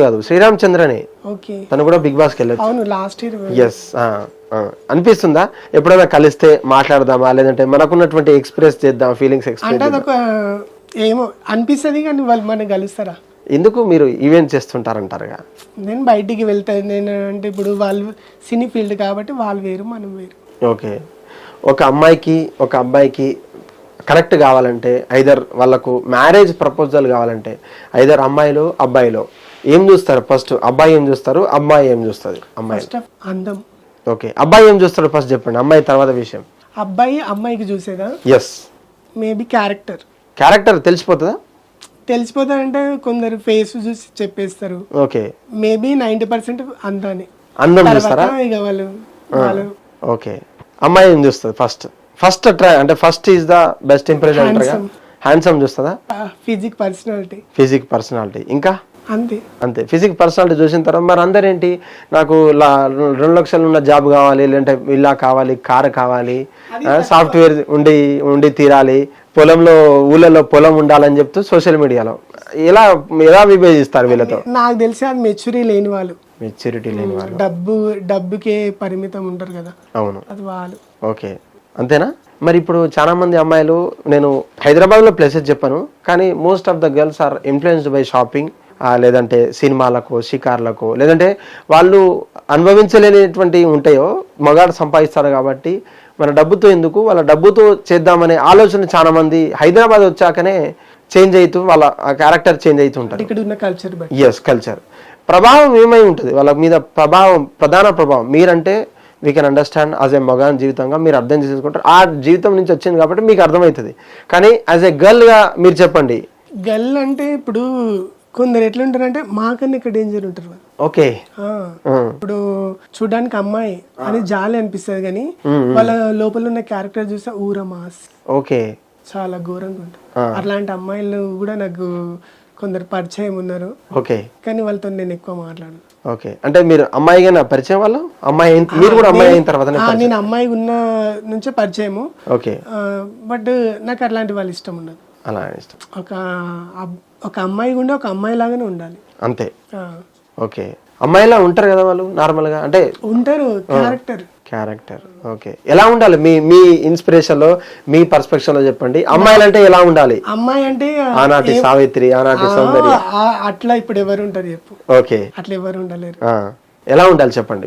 కాదు, శ్రీరామచంద్రనే. తను కూడా బిగ్ బాస్ కి వెళ్ళొచ్చు లాస్ట్ ఇయర్. ఎస్. అనిపిస్తుందా ఎప్పుడైనా కలిస్తే మాట్లాడదామా, లేదంటే మనకున్నటువంటి ఎక్స్ప్రెస్ చేద్దాం ఫీలింగ్స్ ఎక్స్ప్రెస్? ఏమో అనిపిస్తుంది కానీ వాళ్ళు మనకి కలుస్తారా? ఎందుకు మీరు ఈవెంట్ చేస్తుంటారంటారుగా? నేను బయటికి వెళ్తాను. నేను అంటే ఇప్పుడు వాళ్ళు సినీ ఫీల్డ్ కాబట్టి వాళ్ళు వేరు, మనం వేరు. ఓకే. ఒక అమ్మాయికి ఒక అబ్బాయికి కనెక్ట్ కావాలంటే, ఐదర్ వాళ్ళకు మ్యారేజ్ ప్రపోజల్ కావాలంటే, ఐదర్ అబ్బాయిలో ఏం చూస్తారు ఫస్ట్? అబ్బాయి ఏం చూస్తారు, అమ్మాయి ఏం చూస్తుంది? అమ్మాయి అందం. ఓకే. అబ్బాయి ఏం చూస్తాడు ఫస్ట్ చెప్పండి, అమ్మాయి తర్వాత విషయం. అబ్బాయి అమ్మాయికి చూసేదా? ఎస్. మేబీ క్యారెక్టర్ తెలిసిపోతుందా? తెలిసిపోతారంటే కొందరు ఫేస్ చూసి చెప్పేస్తారు. ఓకే. మేబీ 90% అందం చూస్తారా ఇక వాళ్ళు. ఓకే. అమ్మాయి ఏం చూస్తుంది ఫస్ట్ ట్రై అంటే first is the best impression అంటారుగా, హ్యాండ్సమ్ చూస్తుందా? ఫిజిక్ పర్సనాలిటీ ఇంకా అంతే. ఫిజిక్ పర్సనాలిటీ చూసిన తర్వాత మరి అందరేంటి, నాకు 2 లక్షలు ఉన్న జాబ్ కావాలి, లేదంటే ఇల్లా కావాలి, కారు కావాలి, సాఫ్ట్వేర్ ఉండి తీరాలి, ఊళ్ళలో పొలం ఉండాలని చెప్తూ సోషల్ మీడియాలో ఎలా విభజిస్తారు వీళ్ళతో? నాకు తెలిసి అది మెచ్యూరిటీ లేని వాళ్ళు, డబ్బుకే పరిమితం ఉంటారు కదా. అవును, అది వాళ్ళు. ఓకే. అంతేనా? మరి ఇప్పుడు చాలా మంది అమ్మాయిలు, నేను హైదరాబాద్ లో ప్లేసెస్ చెప్పాను కానీ most of the girls are influenced by shopping, లేదంటే సినిమాలకు, షికార్లకు, లేదంటే వాళ్ళు అనుభవించలేనిటువంటి ఉంటాయో మగాడు సంపాదిస్తారు కాబట్టి మన డబ్బుతో ఎందుకు, వాళ్ళ డబ్బుతో చేద్దామనే ఆలోచన చాలా మంది హైదరాబాద్ వచ్చాకనే చేంజ్ అవుతూ వాళ్ళ ఆ క్యారెక్టర్ చేంజ్ అవుతుంటారు. ఇక్కడ ఉన్న కల్చర్ బట్టి ఎస్, కల్చర్ ప్రభావం ఏమై ఉంటుంది వాళ్ళ మీద, ప్రధాన ప్రభావం మీరంటే we can understand as a మగాన్ జీవితంగా మీరు అర్థం చేసుకుంటారు, ఆ జీవితం నుంచి వచ్చింది కాబట్టి మీకు అర్థమవుతుంది. కానీ యాజ్ ఏ గర్ల్గా మీరు చెప్పండి. గర్ల్ అంటే ఇప్పుడు కొందరు ఎట్లుంటారంటే మాకన్నా ఇక్కడ డేంజర్ ఉంటారు వాళ్ళు. ఓకే, ఇప్పుడు చూడడానికి అమ్మాయి అని జాలి అనిపిస్తుంది కానీ వాళ్ళ లోపల ఉన్న క్యారెక్టర్ చూస్తే ఊరమాస్ ఓకే చాలా ఘోరంగా ఉంటుంది. అట్లాంటి అమ్మాయిలు కూడా నాకు కొందరు పరిచయం ఉన్నారు. ఓకే, కానీ వాళ్ళతో నేను ఎక్కువ మాట్లాడను. ఓకే, అంటే మీరు అమ్మాయిగా నా పరిచయం వాళ్ళు, అమ్మాయి మీరు కూడా అమ్మాయి అయిన తర్వాత? నేను అమ్మాయి ఉన్న నుంచే పరిచయము. ఓకే, బట్ నాకు అట్లాంటి వాళ్ళు ఇష్టం ఉండదు. అలా ఇష్టం. ఒక అమ్మాయి ఉండి ఒక అమ్మాయి లాగానే ఉండాలి అంతే. ఓకే, అమ్మాయిలా ఉంటారు కదా వాళ్ళు నార్మల్ గా, అంటే ఉంటారు క్యారెక్టర్. ఓకే, ఎలా ఉండాలి మీ ఇన్స్పిరేషన్ లో, మీ పర్స్పెక్షన్ లో చెప్పండి. అమ్మాయిలు అంటే ఎలా ఉండాలి? అమ్మాయి అంటే ఆనాటి సావిత్రి, ఆనాటి సౌందర్య, అట్లా ఇప్పుడు ఎవరు ఉంటారు చెప్పు? ఓకే, అట్లా ఎవరు ఉండలేరు. ఎలా ఉండాలి చెప్పండి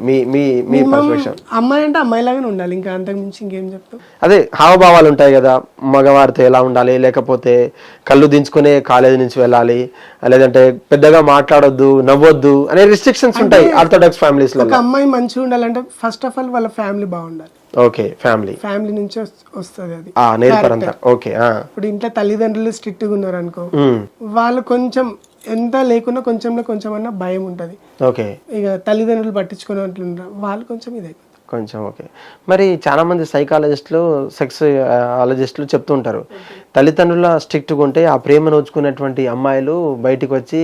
మీ పర్స్పెక్షన్. అమ్మాయి అంటే అమ్మాయి లాగానే ఉండాలి, ఇంకా అంతకు మించి ఇంకేం చెప్తాం. అదే హావభావాలు ఉంటాయి కదా, మగవారితో ఎలా ఉండాలి, లేకపోతే కళ్ళు దించుకునే కాలేజీ నుంచి వెళ్ళాలి, లేదంటే పెద్దగా మాట్లాడొద్దు, నవ్వొద్దు అనే రిస్ట్రిక్షన్స్ ఉంటాయి ఆర్థోడాక్స్ ఫ్యామిలీస్ లో. ఒక అమ్మాయి మంచిగా ఉండాలంటే ఫస్ట్ ఆఫ్ ఆల్ వాళ్ళ ఫ్యామిలీ బాగుండాలి. ఓకే, ఫ్యామిలీ నుంచి వస్తుంది అది నేర్పరంతా. ఓకే, ఇప్పుడు ఇంట్లో తల్లిదండ్రులు స్ట్రిక్ట్ గా ఉన్నారు అనుకో, వాళ్ళు కొంచెం ఎంత లేకున్నా కొంచెం అన్నా భయం ఉంటది. ఓకే, ఇక తల్లిదండ్రులు పట్టించుకునే వాళ్ళు కొంచెం ఇదే కొంచెం. ఓకే, మరి చాలా మంది సైకాలజిస్టులు, సెక్సాలజిస్టులు చెప్తుంటారు తల్లిదండ్రుల స్ట్రిక్ట్గా ఉంటే ఆ ప్రేమ నోచుకున్నటువంటి అమ్మాయిలు బయటికి వచ్చి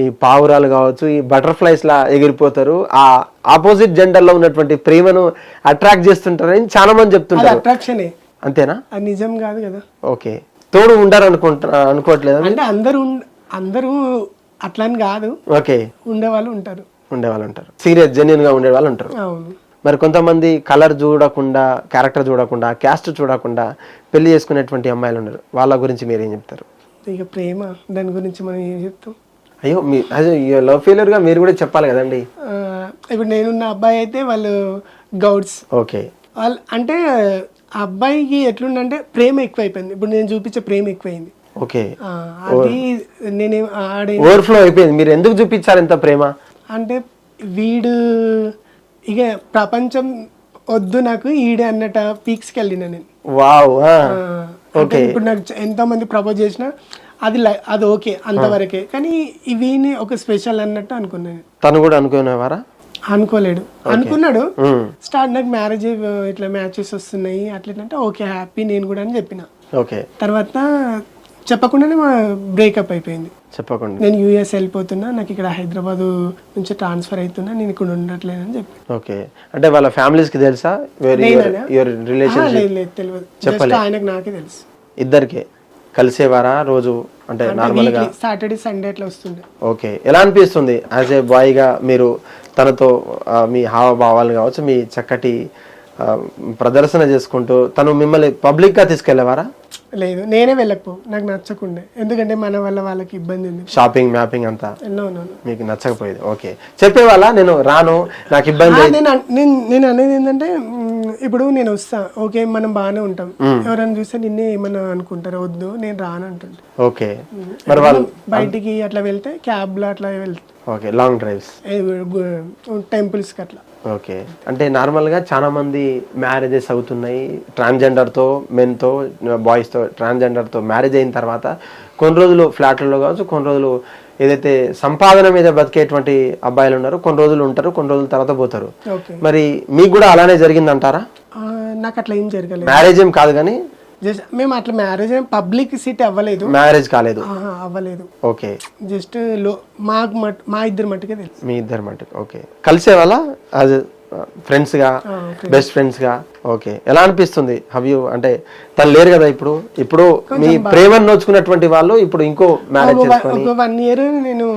ఈ పావురాలు కావచ్చు, ఈ బటర్ఫ్లైస్ లా ఎగిరిపోతారు, ఆ ఆపోజిట్ జెండర్ లో ఉన్నటువంటి ప్రేమను అట్రాక్ట్ చేస్తుంటారని చాలా మంది చెప్తుంటారు. అట్రాక్షనే, అంతేనా? అది నిజం కాదు కదా. ఓకే, తోడు ఉండరు అనుకోవట్లేదు అంటే అందరూ అట్లా అని కాదు. ఓకే, ఉండేవాళ్ళు ఉంటారు, సీరియస్ జెన్యూన్ గా ఉండే వాళ్ళు ఉంటారు. అవును. మరి కొంతమంది కలర్ చూడకుండా, క్యారెక్టర్ చూడకుండా, క్యాస్ట్ చూడకుండా పెళ్లి చేసుకునేటువంటి అమ్మాయిలు ఉన్నారు, వాళ్ళ గురించి మీరు ఏం చెప్తారు? ఇక ప్రేమ, దాని గురించి మనం ఏం చెప్తాం? అయ్యో, లవ్ ఫెయిల్యూర్ గా మీరు కూడా చెప్పాలి కదండి. ఇప్పుడు నేనున్న అబ్బాయి అయితే వాళ్ళు గౌడ్స్. ఓకే, వాళ్ళు అంటే ఆ అబ్బాయికి ఎట్లుందంటే ప్రేమ ఎక్కువైపోయింది. ఇప్పుడు నేను చూపించే ప్రేమ ఎక్కువైంది. ఓకే, అది నేనేం ఓవర్ఫ్లో అయిపోయింది. మీరు ఎందుకు చూపించారు ఇంత ప్రేమ? అంటే వీడు ఇక ప్రపంచం వద్దు నాకు, ఈడే అన్నట్టు పీక్స్కి వెళ్ళిన నేను. వావ్. ఓకే, ఇప్పుడు నాకు ఎంతో మంది ప్రపోజ్ చేసిన అది ఓకే అంతవరకే, కానీ వీని ఒక స్పెషల్ అన్నట్టు అనుకున్నాను. తను కూడా అనుకునేవారా? అనుకున్నాడు. స్టార్ట్ నాకు మ్యారేజ్ ఇట్లా మ్యాచెస్ వస్తున్నాయి అట్లా, ఓకే హ్యాపీ నేను కూడా అని చెప్పిన. ఓకే, తర్వాత చెప్పకుండానే బ్రేకప్ అయిపోయింది. చెప్పకుండా నేను యూఎస్ వెళ్ళిపోతున్నా, నాకు ఇక్కడ హైదరాబాద్ నుంచి ట్రాన్స్ఫర్ అవుతున్నా, నేను ఇక్కడ ఉండట్లేదని చెప్పి. ఓకే, అంటే వాళ్ళ ఫ్యామిలీస్ కి తెలుసా? లేదు, తెలియదు. జస్ట్ ఆయనకు నాకే తెలుసు. ఇద్దరికే కలిసేవారా రోజు? అంటే నార్మల్ గా సాటర్డే సండే అట్లా వస్తుండే. ఓకే, ఎలా అనిపిస్తుంది యాజ్ ఏ బాయ్ గా మీరు తనతో మీ హావభావాలు కావచ్చు, మీ చక్కటి ప్రదర్శన చేసుకుంటూ తను మిమ్మల్ని పబ్లిక్ గా తీసుకెళ్లేవారా? లేదు, నేనే వెళ్ళకపో, నాకు నచ్చకుండే. ఎందుకంటే మన వల్ల వాళ్ళకి ఇబ్బంది ఉంది. షాపింగ్ మ్యాపింగ్ అంతా మీకు నచ్చకపోయేది. ఓకే, చెప్పేవాళ్ళ నేను రాను, నాకు ఇబ్బంది. నేను అనేది ఏంటంటే, ఇప్పుడు నేను వస్తా, ఓకే మనం బాగానే ఉంటాం, ఎవరైనా చూస్తే నిన్నే ఏమన్నా అనుకుంటారు, వద్దు నేను రాను అంటుంటే. ఓకే, మరి వాళ్ళు బయటికి అట్లా వెళ్తే క్యాబ్ లో అట్లా వెళ్తే, ఓకే, లాంగ్ డ్రైవ్స్, టెంపుల్స్ కి అట్లా. ఓకే, అంటే నార్మల్గా చాలా మంది మ్యారేజెస్ అవుతున్నాయి ట్రాన్స్జెండర్తో, మెన్తో, బాయ్స్తో. ట్రాన్స్జెండర్తో మ్యారేజ్ అయిన తర్వాత కొన్ని రోజులు ఫ్లాట్లలో కావచ్చు, కొన్ని రోజులు ఏదైతే సంపాదన మీద బతికేటువంటి అబ్బాయిలు ఉన్నారో కొన్ని రోజులు ఉంటారు, కొన్ని రోజుల తర్వాత పోతారు. మరి మీకు కూడా అలానే జరిగిందంటారా? నాకు అట్లా ఏం జరగలేదు. మ్యారేజ్ ఏం కాదు కానీ మేము అట్లా మ్యారేజ్ పబ్లిక్ సిటీ అవ్వలేదు, మ్యారేజ్ కాలేదు, అవ్వలేదు. ఓకే, జస్ట్ మా ఇద్దరు మట్టుకే తెలుసు. మీ ఇద్దరు మట్టుకు. ఓకే, కలిసే వాళ్ళ యాజ్ ఫ్రెండ్స్ గా, బెస్ట్ ఫ్రెండ్స్ గా. ఓకే, ఎలా అనిపిస్తుంది? హవ్యూ అంటే తను లేరు కదా ఇప్పుడు మీ ప్రేమను నోచుకున్నటువంటి వాళ్ళు ఇప్పుడు ఇంకో మ్యారేజ్ చేసుకొని 1 year నేను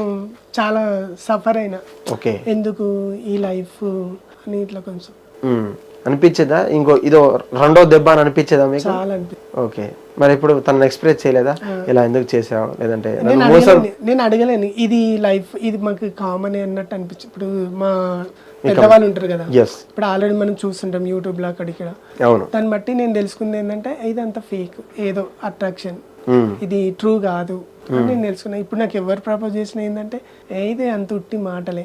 చాలా సఫర్ అయినా. ఓకే, ఎందుకు ఈ లైఫ్ అని ఇట్లా కొంచెం అనిపించేదా? ఇదో రెండో దెబ్బ అని అనిపించేదా మీకు? చాలా. ఓకే, మరి ఇప్పుడు తనని ఎక్స్ప్రెస్ చేయలేదా ఇలా ఎందుకు చేసావు, లేదంటే? నేను అడగలేను, ఇది లైఫ్, ఇది మాకు కామన్ అన్నట్టు అనిపించి. ఇప్పుడు మా పెద్దవాళ్ళు ఉంటారు కదా, ఎస్ ఇప్పుడు ఆల్రెడీ మనం చూస్తుంటాం యూట్యూబ్ లో అక్కడ ఇక్కడ, అవును దాన్ని బట్టి నేను తెలుసుకుంది ఏంటంటే ఇదంతా ఫేక్, ఏదో అట్రాక్షన్, ఇది ట్రూ కాదు అని నేను తెలుసుకున్నా. ఇప్పుడు నాకు ఎవరు ప్రపోజ్ చేసిన ఏంటంటే ఇది అంత ఉట్టి మాటలే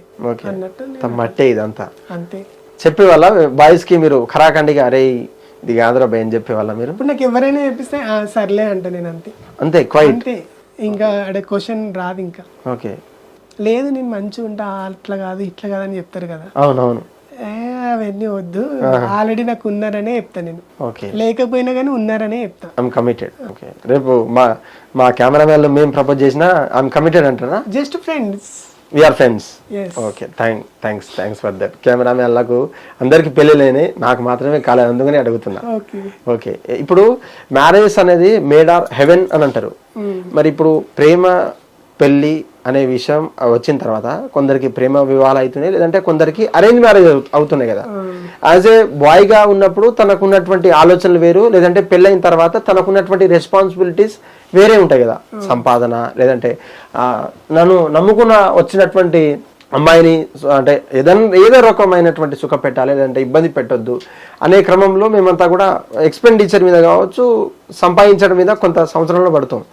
అన్నట్టు మట్టే ఇదంతా అంతే చెప్పేవాళ్ళ బాయ్స్ కి మీరు ఖరాఖండిగా అరే ఇది కాదురా భయ అని చెప్పేవాళ్ళ మీరు? ఇప్పుడు నాకు ఎవరైనా చెప్పిస్తే సర్లే అంట నేను అంతే అంతే క్వైట్ అంతే, ఇంకా అడే క్వశ్చన్ రాదు ఇంకా. ఓకే లేదు నేను మంచిగా ఉంటా అట్లా కాదు ఇట్లా కాదు అని చెప్తారు కదా, అవునవును అవన్నీ వద్దు, ఆల్రెడీ నాకు ఉన్నారనే చెప్తా నేను, ఓకే లేకపోయినా కానీ ఉన్నారనే చెప్తా. I'm committed. ఓకే రేపు మా కెమెరామెన్ మేము ప్రపోజ్ చేసినా ఐఎమ్ కమిటెడ్ అంటారా? Just friends, we are friends. Okay thanks for that. కెమెరామెన్లకు అందరికి పెళ్ళిలేని, నాకు మాత్రమే కాలేదు, అందుకని అడుగుతున్నా. ఓకే ఇప్పుడు మ్యారేజెస్ అనేది మేడ్ ఆర్ హెవెన్ అని అంటారు. మరి ఇప్పుడు ప్రేమ పెళ్లి అనే విషయం వచ్చిన తర్వాత కొందరికి ప్రేమ వివాహాలు అవుతున్నాయి, లేదంటే కొందరికి అరేంజ్ మ్యారేజ్ అవుతున్నాయి కదా. యాజ్ ఏ బాయ్ గా ఉన్నప్పుడు తనకున్నటువంటి ఆలోచనలు వేరు, లేదంటే పెళ్ళైన తర్వాత తనకున్నటువంటి రెస్పాన్సిబిలిటీస్ వేరే ఉంటాయి కదా. సంపాదన, లేదంటే నన్ను నమ్ముకున్న వచ్చినటువంటి అమ్మాయిని అంటే ఏదో రకమైనటువంటి సుఖ పెట్టాలి, లేదంటే ఇబ్బంది పెట్టొద్దు అనే క్రమంలో మేమంతా కూడా ఎక్స్పెండిచర్ మీద కావచ్చు, సంపాదించడం మీద కొంత సంవత్సరంలో పడతాం.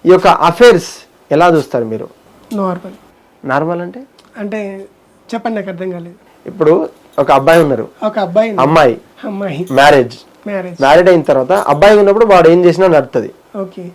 ఈ యొక్క అఫేర్స్ ఎలా చూస్తారు మీరు? నార్మల్ అంటే చెప్పండి, నాకు అర్థం కాలేదు. ఇప్పుడు ఒక అబ్బాయి ఉన్నారు, ఒక అబ్బాయి అమ్మాయి మ్యారేడ్ అయిన తర్వాత అబ్బాయి ఉన్నప్పుడు వాడు ఏం చేసినా నడుతుంది,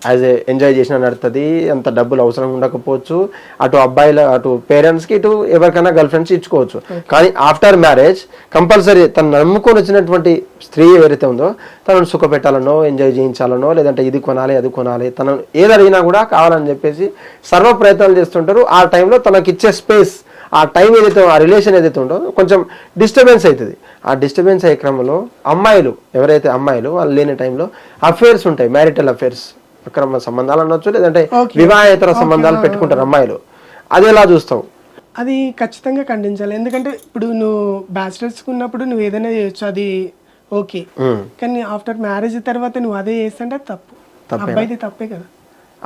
యాజ్ ఏ ఎంజాయ్ చేసినా నడుతుంది, అంత డబ్బులు అవసరం ఉండకపోవచ్చు, అటు అబ్బాయిల అటు పేరెంట్స్ కి ఇటు ఎవరికైనా గర్ల్ ఫ్రెండ్స్ ఇచ్చుకోవచ్చు. కానీ ఆఫ్టర్ మ్యారేజ్ కంపల్సరీ తను నమ్ముకొని వచ్చినటువంటి స్త్రీ ఎవరైతే ఉందో తనను సుఖ పెట్టాలనో, ఎంజాయ్ చేయించాలనో, లేదంటే ఇది కొనాలి అది కొనాలి, తను ఏదడిగినా కూడా కావాలని చెప్పేసి సర్వ ప్రయత్నాలు చేస్తుంటారు. ఆ టైంలో తనకి ఇచ్చే స్పేస్, ఆ టైం ఏదైతే ఆ రిలేషన్ ఏదైతే ఉందో కొంచెం డిస్టర్బెన్స్ అవుతుంది. ఆ డిస్టర్బెన్స్ అయ్యే క్రమంలో అమ్మాయిలు ఎవరైతే అమ్మాయిలు వాళ్ళు లేని టైంలో అఫేర్స్ ఉంటాయి, మ్యారిటల్ అఫేర్స్, అక్రమ సంబంధాలు అనొచ్చు, లేదంటే వివాహేతర సంబంధాలు పెట్టుకుంటారు అమ్మాయిలు. అది ఎలా చూస్తావు? అది ఖచ్చితంగా ఖండించాలి. ఎందుకంటే ఇప్పుడు నువ్వు బ్యాచిలర్స్ ఉన్నప్పుడు నువ్వు ఏదైనా చేయొచ్చు, అది ఓకే. కానీ ఆఫ్టర్ మ్యారేజ్ తర్వాత నువ్వు అదే చేస్తుంటే తప్పు. అబ్బాయిది తప్పే కదా.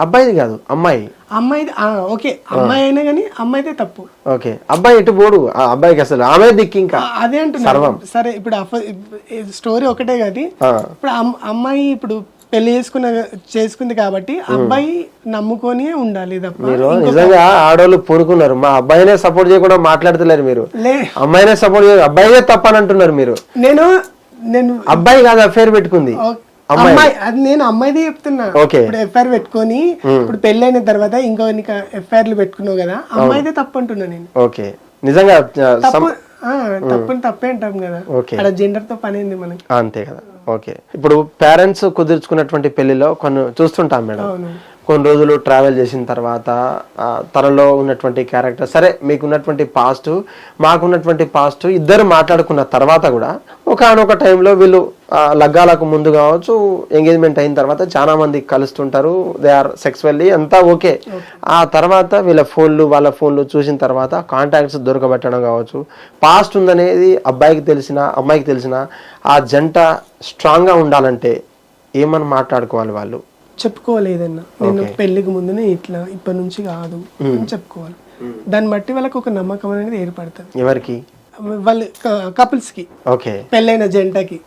అబ్బాయిది కాదు, అమ్మాయిది. ఓకే, అమ్మాయి అయినా కానీ అమ్మాయిదే తప్పు. ఓకే, అబ్బాయి ఎటు పోడు, అబ్బాయికి అసలు ఆమె దిక్కు. ఇంకా అదే అంటున్నా. సరే ఇప్పుడు స్టోరీ ఒకటే కదా. ఇప్పుడు అమ్మాయి ఇప్పుడు పెళ్లి చేసుకుంది కాబట్టి అబ్బాయి నమ్ముకొని ఉండాలి తప్ప. మీరు నిజంగా ఆడోళ్ళు పూనుకున్నారు, మా అబ్బాయినే సపోర్ట్ చేయకుండా మాట్లాడతలేరు మీరు. అమ్మాయినే సపోర్ట్ చేయ, అబ్బాయినే తప్పని అంటున్నారు మీరు. నేను అబ్బాయి కాదు అఫేర్ పెట్టుకుంది అమ్మాయి, అది నేను అమ్మాయిదే చెప్తున్నా. ఇప్పుడు ఎఫ్ఐఆర్ పెట్టుకొని ఇప్పుడు పెళ్ళైన తర్వాత ఇంకో ఎఫ్ఐఆర్లు పెట్టుకున్నావు కదా, అమ్మాయిదే తప్పు అంటున్నా నేను. ఓకే, నిజంగా తప్పని తప్పే అంటాం కదా, అక్కడ జెండర్ తో పని ఏంది మనకి, అంతే కదా. ఓకే, ఇప్పుడు పేరెంట్స్ కుదుర్చుకున్నటువంటి పెళ్లిలో కొన్ని చూస్తుంటాం మేడం. కొన్ని రోజులు ట్రావెల్ చేసిన తర్వాత తనలో ఉన్నటువంటి క్యారెక్టర్, సరే మీకున్నటువంటి పాస్ట్ మాకున్నటువంటి పాస్ట్, ఇద్దరు మాట్లాడుకున్న తర్వాత కూడా ఒకనొక టైంలో వీళ్ళు లగ్గాలకు ముందు కావచ్చు, ఎంగేజ్మెంట్ అయిన తర్వాత చాలా మంది కలుస్తుంటారు, దే ఆర్ సెక్సువల్లీ అంతా ఓకే. ఆ తర్వాత వాళ్ళ ఫోన్లు చూసిన తర్వాత కాంటాక్ట్స్ దొరకబెట్టడం కావచ్చు, పాస్ట్ ఉందనేది అబ్బాయికి తెలిసిన అమ్మాయికి తెలిసిన ఆ జంట స్ట్రాంగ్ గా ఉండాలంటే ఏమని మాట్లాడుకోవాలి? వాళ్ళు చెప్పుకోవాలి ఏదన్నా, నేను పెళ్లికి ముందునే ఇట్లా ఇప్పటి నుంచి కాదు అని చెప్పుకోవాలి. దాన్ని బట్టి వాళ్ళకి ఒక నమ్మకం అనేది ఏర్పడుతుంది. ఎవరికి? వాళ్ళు కపుల్స్ కి, ఓకే, పెళ్ళైన జంటకి.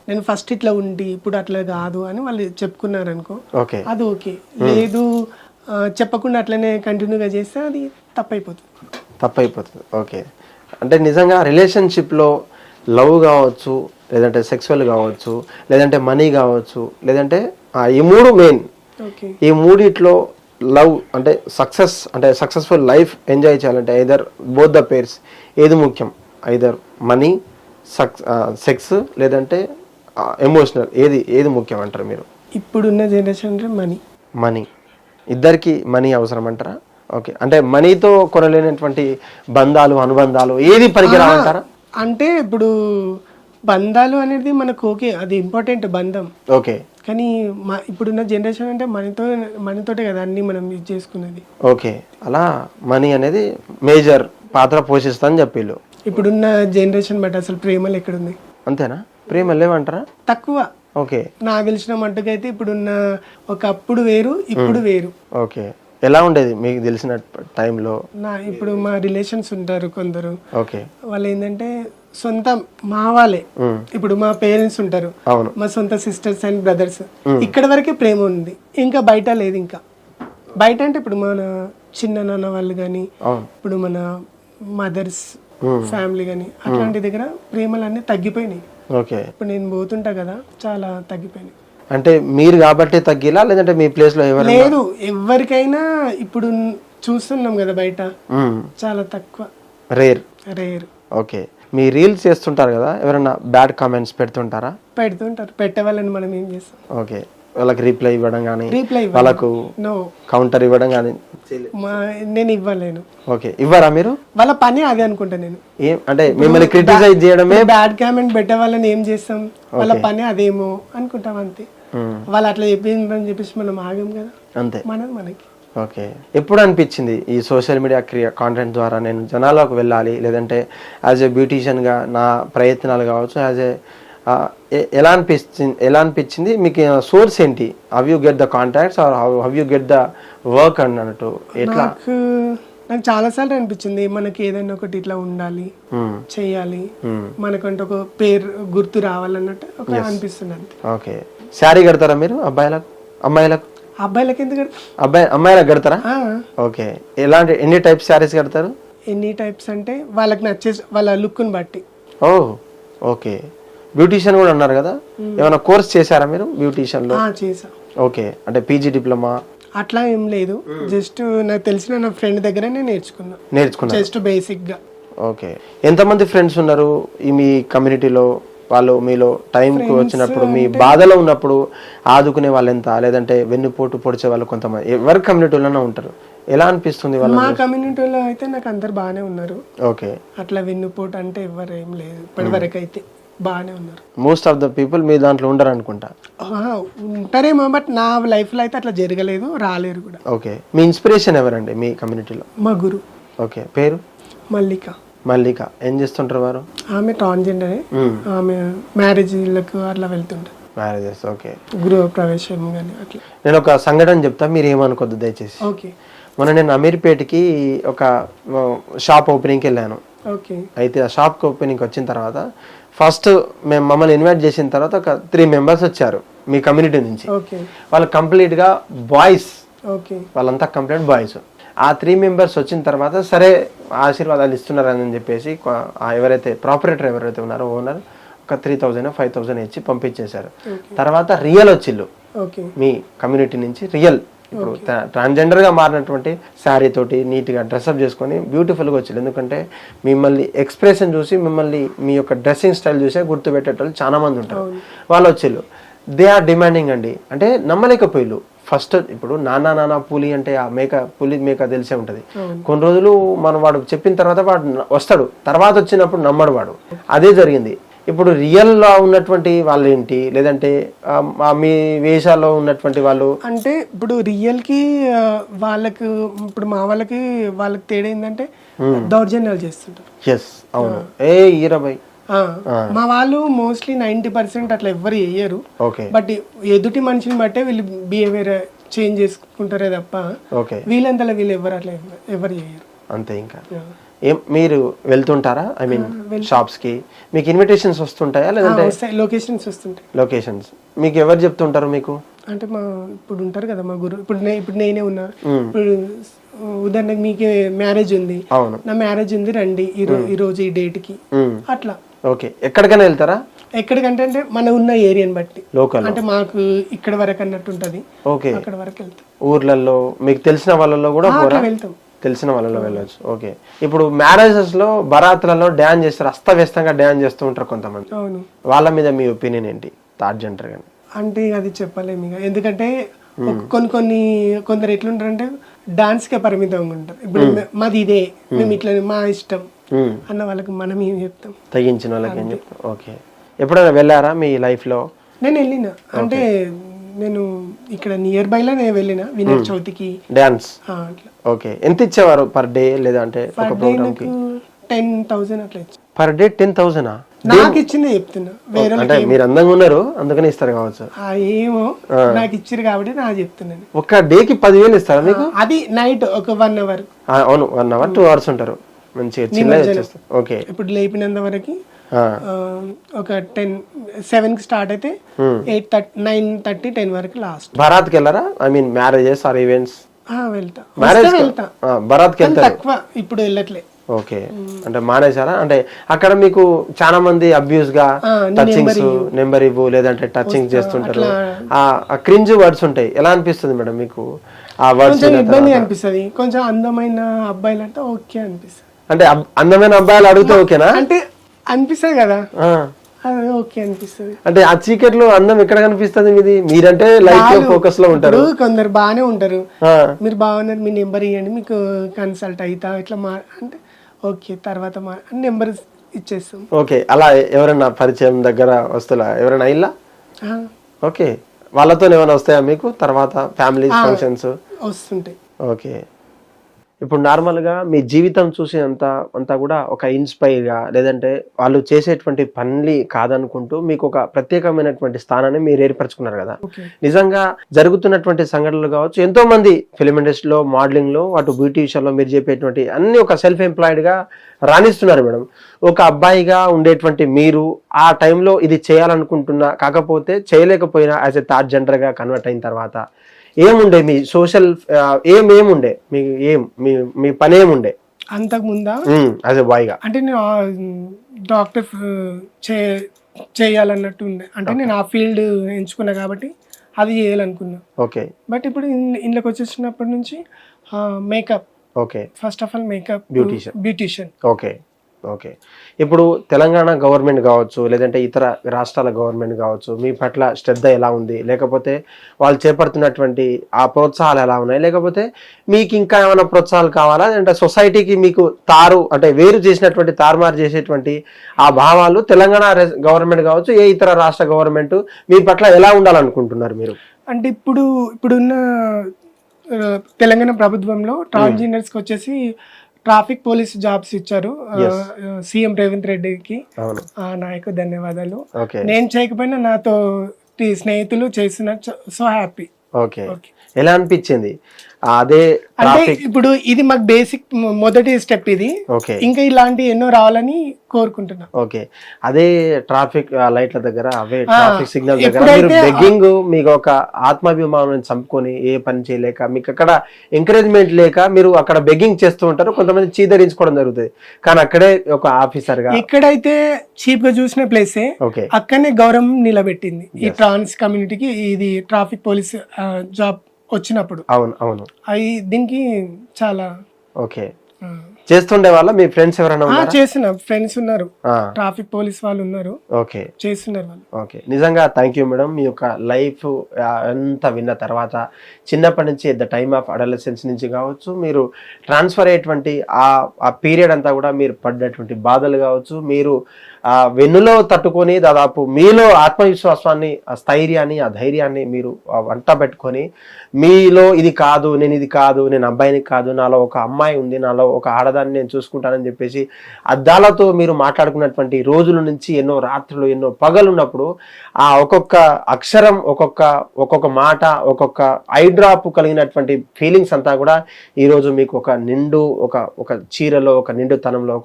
నేను ఫస్ట్ ఇట్లా ఉండి ఇప్పుడు అట్లా కాదు అని వాళ్ళు చెప్పుకున్నారు అనుకో, అది ఓకే. లేదు చెప్పకుండా అట్లనే కంటిన్యూగా చేస్తే అది తప్పైపోతుంది. ఓకే, అంటే నిజంగా రిలేషన్షిప్ లో లవ్ కావచ్చు, లేదంటే సెక్సువల్ కావచ్చు, లేదంటే మనీ కావచ్చు, లేదంటే ఈ మూడు మెయిన్. ఈ మూడిట్లో లవ్ అంటే సక్సెస్ఫుల్ లైఫ్ ఎంజాయ్ చేయాలంటే ఐదర్ బోత్ ద పేర్స్ ఏది ముఖ్యం? ఐదర్ మనీ, సెక్స్, లేదంటే ఎమోషనల్, ఏది ముఖ్యం అంటారు మీరు? ఇప్పుడున్న జనరేషన్ మనీ. ఇద్దరికి మనీ అవసరం అంటారా? ఓకే, అంటే మనీతో కొనలేనటువంటి బంధాలు, అనుబంధాలు ఏది పనికిరావంటారా? అంటే ఇప్పుడు బంధాలు అనేది మనకు ఓకే, అది ఇంపార్టెంట్ బంధం, ఓకే. కానీ ఇప్పుడున్న జనరేషన్ అంటే మనీతోటే కదా అన్ని మనం యూజ్ చేసుకునేది. ఓకే, అలా మనీ అనేది మేజర్ పాత్ర పోషిస్తా అని చెప్పిళ్ళు. ఇప్పుడున్న జనరేషన్ బట్టి అసలు ప్రేమలు ఎక్కడుంది? అంతేనా? ప్రేమ లేవంటారా? తక్కువ. ఓకే, నాకు తెలిసిన మట్టుకైతే ఇప్పుడున్న ఒకప్పుడు వేరు, ఇప్పుడు వేరు. ఓకే, ఎలా ఉండేది మీకు తెలిసిన టైంలో? ఇప్పుడు మా రిలేషన్స్ ఉంటారు కొందరు, ఓకే, వాళ్ళు ఏంటంటే సొంత మా వాళ్ళే. ఇప్పుడు మా పేరెంట్స్ ఉంటారు, అవును, మా సొంత సిస్టర్స్ అండ్ బ్రదర్స్, ఇక్కడ వరకే ప్రేమ ఉంది, ఇంకా బయట లేదు. ఇంకా బయట అంటే ఇప్పుడు మన చిన్న నాన్న వాళ్ళు కానీ, ఇప్పుడు మన మదర్స్ ఫ్యామిలీ కానీ అట్లాంటి దగ్గర ప్రేమలన్నీ తగ్గిపోయినాయి. ఓకే, ఇప్పుడు నేను పోతుంటా కదా, చాలా తగ్గిపోయినాయి. అంటే మీరు కాబట్టి తగ్గిలా, లేదంటే మీ ప్లేస్ లో ఎవరు? లేదు, ఎవరికైనా ఇప్పుడు చూస్తున్నాం కదా బయట, చాలా తక్కువ, రేర్. రేర్. ఓకే, మీ రీల్స్ చేస్తుంటారు కదా, ఎవరైనా బ్యాడ్ కామెంట్స్ పెడుతుంటారా? పెడుతుంటారు, పెట్టే వాళ్ళని మనం ఏం చేస్తాం? ఓకే, వాళ్ళకి రిప్లై ఇవ్వడం కానీ, రిప్లై వాళ్ళకు కౌంటర్ ఇవ్వడం కానీ? నేను ఇవ్వలేను. ఓకే, ఇవ్వరా మీరు? వాళ్ళ పని అదే అనుకుంటా నేను. ఏం అంటే మిమ్మల్ని క్రిటిసైజ్ చేయడమే. బ్యాడ్ కామెంట్ పెట్టే వాళ్ళని ఏం చేస్తాం, వాళ్ళ పని అదేమో అనుకుంటాం అంతే. వాళ్ళు అట్లా చెప్పిందని చెప్పేసి మనం ఆగం కదా, అంతే, మనకి. ఓకే, ఎప్పుడు అనిపించింది ఈ సోషల్ మీడియా కాంటెంట్ ద్వారా నేను జనాలకు వెళ్ళాలి, లేదంటే యాజ్ ఏ బ్యూటీషియన్గా నా ప్రయత్నాలు కావచ్చు, యాజ్ ఏ ఎలా అనిపించింది మీకు? సోర్స్ ఏంటి? Have you get the contacts or have you get the work అన్నట్టు? ఎట్లా? నాకు చాలా సార్లు అనిపించింది, మనకి ఏదైనా ఒకటి ఇట్లా ఉండాలి, చెయ్యాలి, మనకంటే ఒక పేరు గుర్తు రావాలన్నట్టు ఒక అనిపిస్తుంది అంతే. ఓకే, శారీ కడతారా మీరు అబ్బాయిలకు, అమ్మాయిలకు? అబ్బాయిలకి ఎందుకు అమ్మాయిలకు కడతారా? ఓకే, ఎన్ని టైప్స్ శారీస్ కడతారు? ఎన్ని టైప్స్ అంటే వాళ్ళకి నచ్చే వాళ్ళ లుక్ని బట్టి. ఓ, ఓకే, బ్యూటీషియన్ కూడా అన్నారు కదా, ఏమైనా కోర్స్ చేశారా మీరు బ్యూటీషియన్ లో? చేసా. ఓకే, అంటే పీజీ డిప్లొమా అట్లా ఏం లేదు, జస్ట్ నాకు తెలిసిన నా ఫ్రెండ్ దగ్గర నేను నేర్చుకున్నా జస్ట్ బేసిక్ గా. ఓకే, ఎంతమంది ఫ్రెండ్స్ ఉన్నారు ఈ మీ కమ్యూనిటీలో? వాళ్ళు మీలో టైంకి వచ్చినప్పుడు, మీ బాధలో ఉన్నప్పుడు ఆదుకునే వాళ్ళు ఎంత, లేదంటే వెన్నుపోటు పొడిచే వాళ్ళు కొంతమంది ఎవరి కమ్యూనిటీలోనే ఉంటారు? ఎలా అనిపిస్తుంది వాళ్ళు? మా కమ్యూనిటీలో అయితే నాకు అందరు బాగానే ఉన్నారు. ఓకే, అట్లా వెన్నుపోటు అంటే ఎవరు ఏం లేదు ఇప్పటి వరకు అయితే, బాగానే ఉన్నారు. మోస్ట్ ఆఫ్ ద పీపుల్ మీ దాంట్లో ఉండరు అనుకుంటా. ఉంటారేమో, బట్ నా లైఫ్ లో అయితే అట్లా జరగలేదు, రాలేరు కూడా. ఓకే, మీ ఇన్స్పిరేషన్ ఎవరండి మీ కమ్యూనిటీలో? మా గురు. ఓకే, పేరు? మల్లిక. మల్లిక ఏం చేస్తుంటారు వారు? ఆమె ట్రాన్స్జెండరే, ఆమె మ్యారేజ్లకు అట్లా వెళ్తుంటారు. మ్యారేజెస్. ఓకే, గృహ ప్రవేశం కానీ అట్లా. నేను ఒక సంఘటన చెప్తా, మీరు ఏమనుకోద్దు దయచేసి. ఓకే. మొన్న నేను అమీర్పేటకి ఒక షాప్ ఓపెనింగ్కి వెళ్ళాను. ఓకే. అయితే ఆ షాప్ ఓపెనింగ్ వచ్చిన తర్వాత ఫస్ట్ మేము మమ్మల్ని ఇన్వైట్ చేసిన తర్వాత ఒక 3 మెంబర్స్ వచ్చారు మీ కమ్యూనిటీ నుంచి. ఓకే. వాళ్ళు కంప్లీట్గా బాయ్స్. ఓకే. వాళ్ళంతా కంప్లీట్ బాయ్స్. ఆ 3 మెంబర్స్ వచ్చిన తర్వాత సరే ఆశీర్వాదాలు ఇస్తున్నారని చెప్పేసి ఎవరైతే ప్రాపరేటర్ ఎవరైతే ఉన్నారో ఓనర్ ఒక 3000 5000 ఇచ్చి పంపించేశారు. తర్వాత రియల్ వచ్చిళ్ళు మీ కమ్యూనిటీ నుంచి, రియల్ ఇప్పుడు ట్రాన్స్జెండర్ గా మారినటువంటి శారీ తోటి నీట్ గా డ్రెస్అప్ చేసుకొని బ్యూటిఫుల్ గా వచ్చింది. ఎందుకంటే మిమ్మల్ని ఎక్స్ప్రెషన్ చూసి, మిమ్మల్ని మీ యొక్క డ్రెస్సింగ్ స్టైల్ చూసే గుర్తుపెట్టేటోళ్ళు చాలా మంది ఉంటారు. వాళ్ళు వచ్చిళ్ళు, దే ఆర్ డిమాండింగ్ అండి. అంటే నమ్మలేకపోయిళ్ళు. ఫస్ట్ ఇప్పుడు నానా పులి అంటే ఆ పులి మేక తెలిసే ఉంటది. కొన్ని రోజులు మనం వాడు చెప్పిన తర్వాత వాడు వస్తాడు, తర్వాత వచ్చినప్పుడు నమ్మడు వాడు. అదే జరిగింది. ఇప్పుడు రియల్ లో ఉన్నటువంటి వాళ్ళు ఏంటి, లేదంటే మీ వేషాల్లో ఉన్నటువంటి వాళ్ళు అంటే ఇప్పుడు రియల్ కి వాళ్ళకి, ఇప్పుడు మా వాళ్ళకి తేడా ఏంటంటే దౌర్జన్యాలు చేస్తుంటారు. ఎస్, అవును. 20 మా వాళ్ళు మోస్ట్లీ 90% అట్లా ఎవ్వరు చేయరు. బట్ ఎదుటి మనిషిని బట్టే వీళ్ళు బిహేవియర్ చేంజ్ చేసుకుంటారే తప్ప వీళ్ళంతలో వీళ్ళు ఎవరు అట్లా ఎవరు చేయరు. అంతే. ఇంకా మీరు వెళ్తుంటారా? ఐ మీన్ షాప్స్ కి మీకు ఇన్విటేషన్స్ వస్తుంటాయా, లేదంటే లొకేషన్స్ వస్తుంటాయి? లొకేషన్స్ మీకు ఎవరు చెప్తుంటారు మీకు? అంటే మా ఇప్పుడు ఉంటారు కదా మా గురు, ఇప్పుడు నేనే ఉన్నా. ఇప్పుడు ఉదాహరణకు మీకే మ్యారేజ్ ఉంది, నా మ్యారేజ్ ఉంది, రండి ఈ రోజు ఈ డేట్ కి అట్లా. ఓకే, ఎక్కడికైనా వెళ్తారా? ఎక్కడికంటే అంటే మన ఉన్న ఏరియాని బట్టి, లోకల్ అంటే మాకు ఇక్కడ వరకు అన్నట్టు ఉంటది. ఓకే, అక్కడ వరకు వెళ్తాం. ఊర్లలో మీకు తెలిసిన వాళ్ళలో కూడా వెళ్తాం, తెలిసిన వాళ్ళలో వెళ్ళొచ్చు. ఓకే, ఇప్పుడు మ్యారేజెస్ లో బరాత్లలో డ్యాన్స్ చేస్తారు, అస్తవ్యస్తంగా డ్యాన్స్ చేస్తూ ఉంటారు కొంతమంది. అవును, వాళ్ళ మీద మీ ఒపీనియన్ ఏంటి? థర్డ్ జెండర్ గానీ అంటే అది చెప్పలేము ఇక, ఎందుకంటే కొందరు ఎట్లుంటారంటే డాన్స్ కే పరిమితంగా ఉంటారు. ఇప్పుడు మాది ఇదే, మేము ఇట్లా మా ఇష్టం అన్న వాళ్ళకి మనం ఏం చెప్తాం? తగ్గించిన వాళ్ళకి ఏం చెప్తాం? ఓకే, ఎప్పుడైనా వెళ్ళారా మీ లైఫ్ లో? నేను వెళ్ళిన, అంటే నేను ఇక్కడ నియర్ బై లో నేను వెళ్ళిన వినాయక చవితికి డాన్స్. ఓకే, ఎంత ఇచ్చేవారు పర్ డే? లేదంటే 10,000 అట్లా ఇచ్చి. Per day 10,000? నాకు ఇచ్చిందే చెప్తున్నా, వేరే అంటే మీరు అందంగా ఉన్నారు అందుకనే ఇస్తారు కావచ్చు. ఏమో నాకు ఇచ్చారు కాబట్టి నాకు చెప్తున్నాను. ఒక డేకి 10,000 ఇస్తారా మీకు? అది నైట్ ఒక 1 hour. అవును, 1 hour 2 hours ఉంటారు మంచిగా చిన్న వచ్చేస్తారు. ఓకే, ఇప్పుడు లేపినంత వరకు ఒక 7కి స్టార్ట్ అయితే 9:30 10 వరకు లాస్ట్. బరాత్కి వెళ్ళారా? I mean marriages or events? వెళ్తా, వెళ్తా. బరాత్కి వెళ్తారు? తక్కువ, ఇప్పుడు వెళ్ళట్లే. ఓకే, అంటే మానేశారా? అంటే అక్కడ మీకు చాలా మంది అబ్యూస్ గా టచింగ్స్, నెంబర్ ఇవ్వు లేదంటే టచింగ్ చేస్తుంటారు, ఆ క్రింజ్ వర్డ్స్ ఉంటాయి. ఎలా అనిపిస్తుంది మేడం మీకు ఆ వర్డ్స్? ఇబ్బంది అనిపిస్తుంది. కొంచెం అందమైన అబ్బాయిలు అంటే ఓకే అనిపిస్తుంది. అంటే అందమైన అబ్బాయిలు అడిగితే ఓకేనా? అంటే అనిపిస్తుంది కదా, ఓకే అనిపిస్తుంది. అంటే ఆ చీకట్లో అందం ఎక్కడ కనిపిస్తుంది మీది? మీరంటే లైఫ్ లో ఫోకస్ లో ఉంటారు. కొందరు బాగానే ఉంటారు, మీరు బాగున్నారు మీ నెంబర్ ఇవ్వండి మీకు కన్సల్ట్ అవుతా ఇట్లా అంటే ఓకే, తర్వాత నెంబర్ ఇచ్చేస్తాం. ఓకే, అలా ఎవరైనా పరిచయం దగ్గర వస్తులా ఎవరైనా అయ్యిలా? ఓకే, వాళ్ళతో ఏమైనా వస్తాయా మీకు తర్వాత ఫ్యామిలీ ఫంక్షన్స్? వస్తుంటాయి. ఓకే, ఇప్పుడు నార్మల్గా మీ జీవితం అంతా కూడా ఒక ఇన్స్పైర్గా లేదంటే వాళ్ళు చేసేటువంటి పనులు కాదనుకుంటూ మీకు ఒక ప్రత్యేకమైనటువంటి స్థానాన్ని మీరు ఏర్పరచుకున్నారు కదా. నిజంగా జరుగుతున్నటువంటి సంఘటనలు కావచ్చు, ఎంతో మంది ఫిలిం ఇండస్ట్రీలో, మోడలింగ్లో, అటు బ్యూటీ విషయంలో మీరు చెప్పేటువంటి అన్ని ఒక సెల్ఫ్ ఎంప్లాయిడ్గా రాణిస్తున్నారు మేడం. ఒక అబ్బాయిగా ఉండేటువంటి మీరు ఆ టైంలో ఇది చేయాలనుకుంటున్నా కాకపోతే చేయలేకపోయినా యాజ్ ఎ థర్డ్ జెండర్గా కన్వర్ట్ అయిన తర్వాత ఏముండే మీ సోషల్ ఏముండే మీ పని ఏముండే అంతకు ముందా? యాజ్ ఎ బాయ్ గా అంటే నేను డాక్టర్ చేయాలన్నట్టు ఉండే, అంటే నేను ఆ ఫీల్డ్ ఎంచుకున్నా కాబట్టి అది చేయాలనుకున్నా. ఓకే, బట్ ఇప్పుడు ఇంట్లోకి వచ్చేసినప్పటి నుంచి makeup. Okay, first of all makeup, beautician. Okay okay, ఇప్పుడు తెలంగాణ గవర్నమెంట్ కావచ్చు లేదంటే ఇతర రాష్ట్రాల గవర్నమెంట్ కావచ్చు మీ పట్ల శ్రద్ధ ఎలా ఉంది, లేకపోతే వాళ్ళు చేపడుతున్నటువంటి ఆ ప్రోత్సాహాలు ఎలా ఉన్నాయి, లేకపోతే మీకు ఇంకా ఏమైనా ప్రోత్సాహాలు కావాలా, అంటే సొసైటీకి మీకు అంటే వేరు చేసినటువంటి తారుమారు చేసేటువంటి ఆ భావాలు తెలంగాణ గవర్నమెంట్ కావచ్చు ఏ ఇతర రాష్ట్ర గవర్నమెంట్ మీ పట్ల ఎలా ఉండాలనుకుంటున్నారు మీరు? అంటే ఇప్పుడున్న తెలంగాణ ప్రభుత్వంలో ట్రాన్స్జెండర్స్కి వచ్చేసి ట్రాఫిక్ పోలీస్ జాబ్స్ ఇచ్చారు సీఎం రేవంత్ రెడ్డికి, ఆ నాయకు ధన్యవాదాలు. నేను చేయకపోయినా నాతో స్నేహితులు చేస్తున్నారు, సో హ్యాపీ. ఓకే, ఎలా అనిపించింది అదే? అంటే ఇప్పుడు ఇది మాకు బేసిక్ మొదటి స్టెప్ ఇది, ఇంకా ఇలాంటి ఎన్నో రావాలని కోరుకుంటున్నా. ఓకే, అదే ట్రాఫిక్ లైట్ల దగ్గర, అవే ట్రాఫిక్ సిగ్నల్ దగ్గర మీరు బెగ్గింగ్, మీకు ఒక ఆత్మాభిమానం చంపుకొని ఏ పని చేయలేక మీకు అక్కడ ఎంకరేజ్మెంట్ లేక మీరు అక్కడ బెగ్గింగ్ చేస్తూ ఉంటారు, కొంతమంది చీదరించుకోవడం జరుగుతుంది. కానీ అక్కడే ఒక ఆఫీసర్ గా ఇక్కడైతే చీప్ గా చూసిన ప్లేసే అక్కడనే గౌరవం నిలబెట్టింది ఈ ట్రాన్స్ కమ్యూనిటీకి. ఇది ట్రాఫిక్ పోలీస్ జాబ్ వచ్చినప్పుడు. అవును అవి దీనికి చాలా ఓకే చేస్తుండే వాళ్ళ మీ ఫ్రెండ్స్ ఎవరైనా చేసిన ఫ్రెండ్స్ ఉన్నారు, ట్రాఫిక్ పోలీస్ వాళ్ళు ఉన్నారు, ఓకే చేస్తున్నారు వాళ్ళు. ఓకే, నిజంగా థ్యాంక్ యూ మేడం. మీ యొక్క లైఫ్ అంతా విన్న తర్వాత చిన్నప్పటి నుంచి at the time of adolescence నుంచి కావచ్చు, మీరు ట్రాన్స్ఫర్ అయ్యేటువంటి ఆ పీరియడ్ అంతా కూడా మీరు పడ్డటువంటి బాధలు కావచ్చు, మీరు వెన్నులో తట్టుకొని దాదాపు మీలో ఆత్మవిశ్వాసాన్ని, ఆ స్థైర్యాన్ని, ఆ ధైర్యాన్ని మీరు వంట పెట్టుకొని మీలో ఇది కాదు, నేను అబ్బాయిని కాదు, నాలో ఒక అమ్మాయి ఉంది, నాలో ఒక ఆడదాన్ని నేను చూసుకుంటానని చెప్పేసి అద్దాలతో మీరు మాట్లాడుకున్నటువంటి రోజుల నుంచి ఎన్నో రాత్రులు, ఎన్నో పగలు ఉన్నప్పుడు ఆ ఒక్కొక్క అక్షరం, ఒక్కొక్క మాట, ఒక్కొక్క ఐ డ్రాప్ కలిగినటువంటి ఫీలింగ్స్ అంతా కూడా ఈరోజు మీకు ఒక నిండు ఒక చీరలో, ఒక నిండుతనంలో,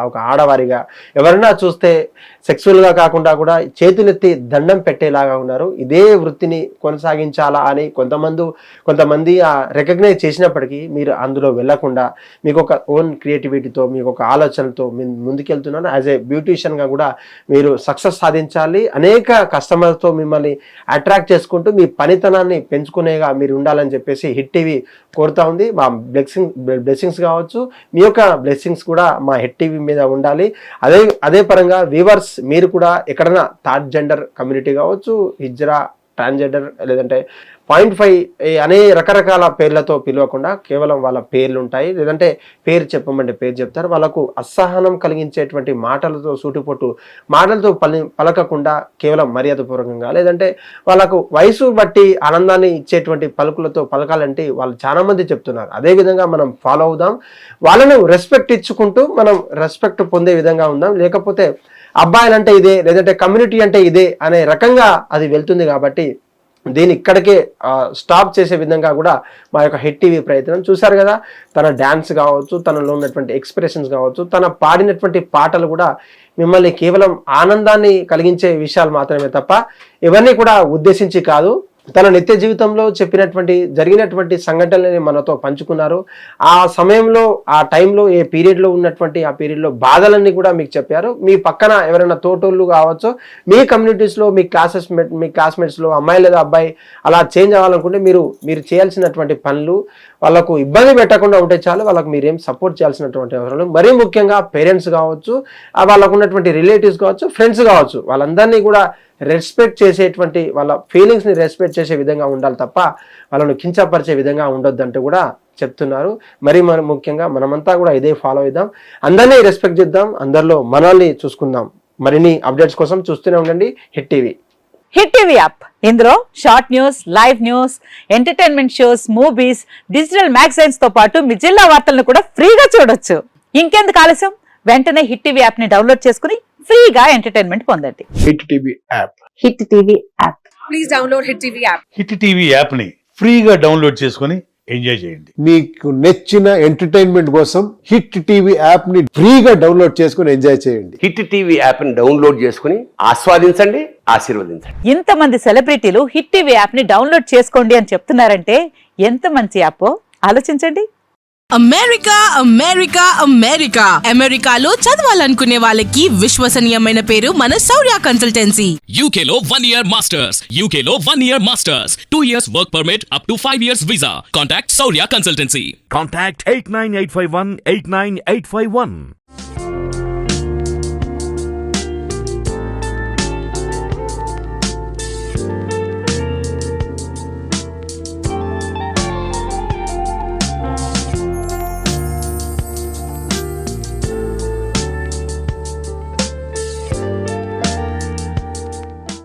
ఒక ఆడవారిగా ఎవరైనా చూస్తే సెక్సువల్గా కాకుండా కూడా చేతులెత్తి దండం పెట్టేలాగా ఉన్నారు. ఇదే వృత్తిని కొనసాగించాలా అని కొంతమంది రికగ్నైజ్ చేసినప్పటికీ మీరు అందులో వెళ్లకుండా మీకు ఒక ఓన్ క్రియేటివిటీతో, మీకు ఒక ఆలోచనతో ముందుకెళ్తున్నారు. యాజ్ ఏ బ్యూటీషియన్గా కూడా మీరు సక్సెస్ సాధించాలి, అనేక కస్టమర్స్తో మిమ్మల్ని అట్రాక్ట్ చేసుకుంటూ మీ పనితనాన్ని పెంచుకునేగా మీరు ఉండాలని చెప్పేసి హిట్ టీవీ కోరుతా ఉంది. మా బ్లెస్సింగ్స్ కావచ్చు, మీ యొక్క బ్లెస్సింగ్స్ కూడా మా హిట్ టీవీ మీద ఉండాలి. అదే పరంగా వ్యూవర్స్ మీరు కూడా ఎక్కడైనా థర్డ్ జెండర్ కమ్యూనిటీ కావచ్చు, హిజ్రా ట్రాన్స్జెండర్ లేదంటే 0.5 అనే రకరకాల పేర్లతో పిలవకుండా కేవలం వాళ్ళ పేర్లు ఉంటాయి, లేదంటే పేరు చెప్పమంటే పేరు చెప్తారు. వాళ్ళకు అసహనం కలిగించేటువంటి మాటలతో సూటిపోటు మాటలతో పలకకుండా కేవలం మర్యాదపూర్వకంగా, లేదంటే వాళ్ళకు వయసు బట్టి ఆనందాన్ని ఇచ్చేటువంటి పలుకులతో పలకాలంటే వాళ్ళు చాలా మంది చెప్తున్నారు. అదేవిధంగా మనం ఫాలో అవుదాం, వాళ్ళను రెస్పెక్ట్ ఇచ్చుకుంటూ మనం రెస్పెక్ట్ పొందే విధంగా ఉందాం. లేకపోతే అబ్బాయిలంటే ఇదే, లేదంటే కమ్యూనిటీ అంటే ఇదే అనే రకంగా అది వెళ్తుంది. కాబట్టి దీన్ని ఇక్కడికే స్టాప్ చేసే విధంగా కూడా మా యొక్క హిట్ టీవీ ప్రయత్నం. చూసారు కదా, తన డ్యాన్స్ కావచ్చు, తనలో ఉన్నటువంటి ఎక్స్ప్రెషన్స్ కావచ్చు, తన పాడినటువంటి పాటలు కూడా మిమ్మల్ని కేవలం ఆనందాన్ని కలిగించే విషయాలు మాత్రమే తప్ప ఇవన్నీ కూడా ఉద్దేశించి కాదు. తన నిత్య జీవితంలో జరిగినటువంటి సంఘటనలని మనతో పంచుకున్నారు. ఆ సమయంలో ఆ టైంలో ఏ పీరియడ్లో ఉన్నటువంటి ఆ పీరియడ్లో బాధలన్నీ కూడా మీకు చెప్పారు. మీ పక్కన ఎవరైనా తోటోళ్ళు కావచ్చు, మీ కమ్యూనిటీస్లో మీ క్లాస్మేట్స్లో అమ్మాయి లేదా అబ్బాయి అలా చేంజ్ అవ్వాలనుకుంటే మీరు చేయాల్సినటువంటి పనులు వాళ్ళకు ఇబ్బంది పెట్టకుండా ఉంటే చాలు. వాళ్ళకు మీరేం సపోర్ట్ చేయాల్సినటువంటి అవసరం. మరీ ముఖ్యంగా పేరెంట్స్ కావచ్చు, వాళ్ళకు ఉన్నటువంటి రిలేటివ్స్ కావచ్చు, ఫ్రెండ్స్ కావచ్చు, వాళ్ళందరినీ కూడా రెస్పెక్ట్ చేసేటువంటి వాళ్ళ ఫీలింగ్స్ని రెస్పెక్ట్ చేసే విధంగా ఉండాలి తప్ప వాళ్ళను కించపరిచే విధంగా ఉండొద్దంటూ కూడా చెప్తున్నారు. మరి ముఖ్యంగా మనమంతా కూడా ఇదే ఫాలో అవుదాం, అందరినీ రెస్పెక్ట్ చేద్దాం, అందరిలో మనల్ని చూసుకుందాం. మరిన్ని అప్డేట్స్ కోసం చూస్తూనే ఉండండి hit TV. Hit TV app, ఇందులో short news, live news, entertainment shows, movies, digital magazines తో పాటు మీ జిల్లా వార్తలను కూడా ఫ్రీగా చూడొచ్చు. ఇంకెందుకు ఆలస్యం, వెంటనే హిట్ టీవీ యాప్ ని డౌన్లోడ్ చేసుకుని ఫ్రీగా ఎంటర్టైన్మెంట్ పొందండి. Hit TV app. Hit TV app. Please download hit TV app. Hit TV app ని ఫ్రీగా డౌన్లోడ్ చేసుకొని ఎంజాయ్ చేయండి. మీకు నచ్చిన ఎంటర్టైన్మెంట్ కోసం హిట్ టీవీ యాప్ ని ఫ్రీగా డౌన్లోడ్ చేసుకొని ఎంజాయ్ చేయండి. హిట్ టీవీ యాప్ ని డౌన్లోడ్ చేసుకుని ఆస్వాదించండి, ఆశీర్వదించండి. ఇంతమంది సెలబ్రిటీలు హిట్ టీవీ యాప్ ని డౌన్లోడ్ చేసుకోండి అని చెప్తున్నారంటే ఎంత మంచి యాప్ ఆలోచించండి. అమెరికా అమెరికా అమెరికా అమెరికాలో చదవాలనుకునే వాళ్ళకి విశ్వసనీయమైన పేరు మన శౌర్య కన్సల్టెన్సీ. UK లో 1 year masters, UK లో 1 year masters, 2 years work permit up to 5 years visa. Contact Saurya Consultancy. Contact 89851 89851.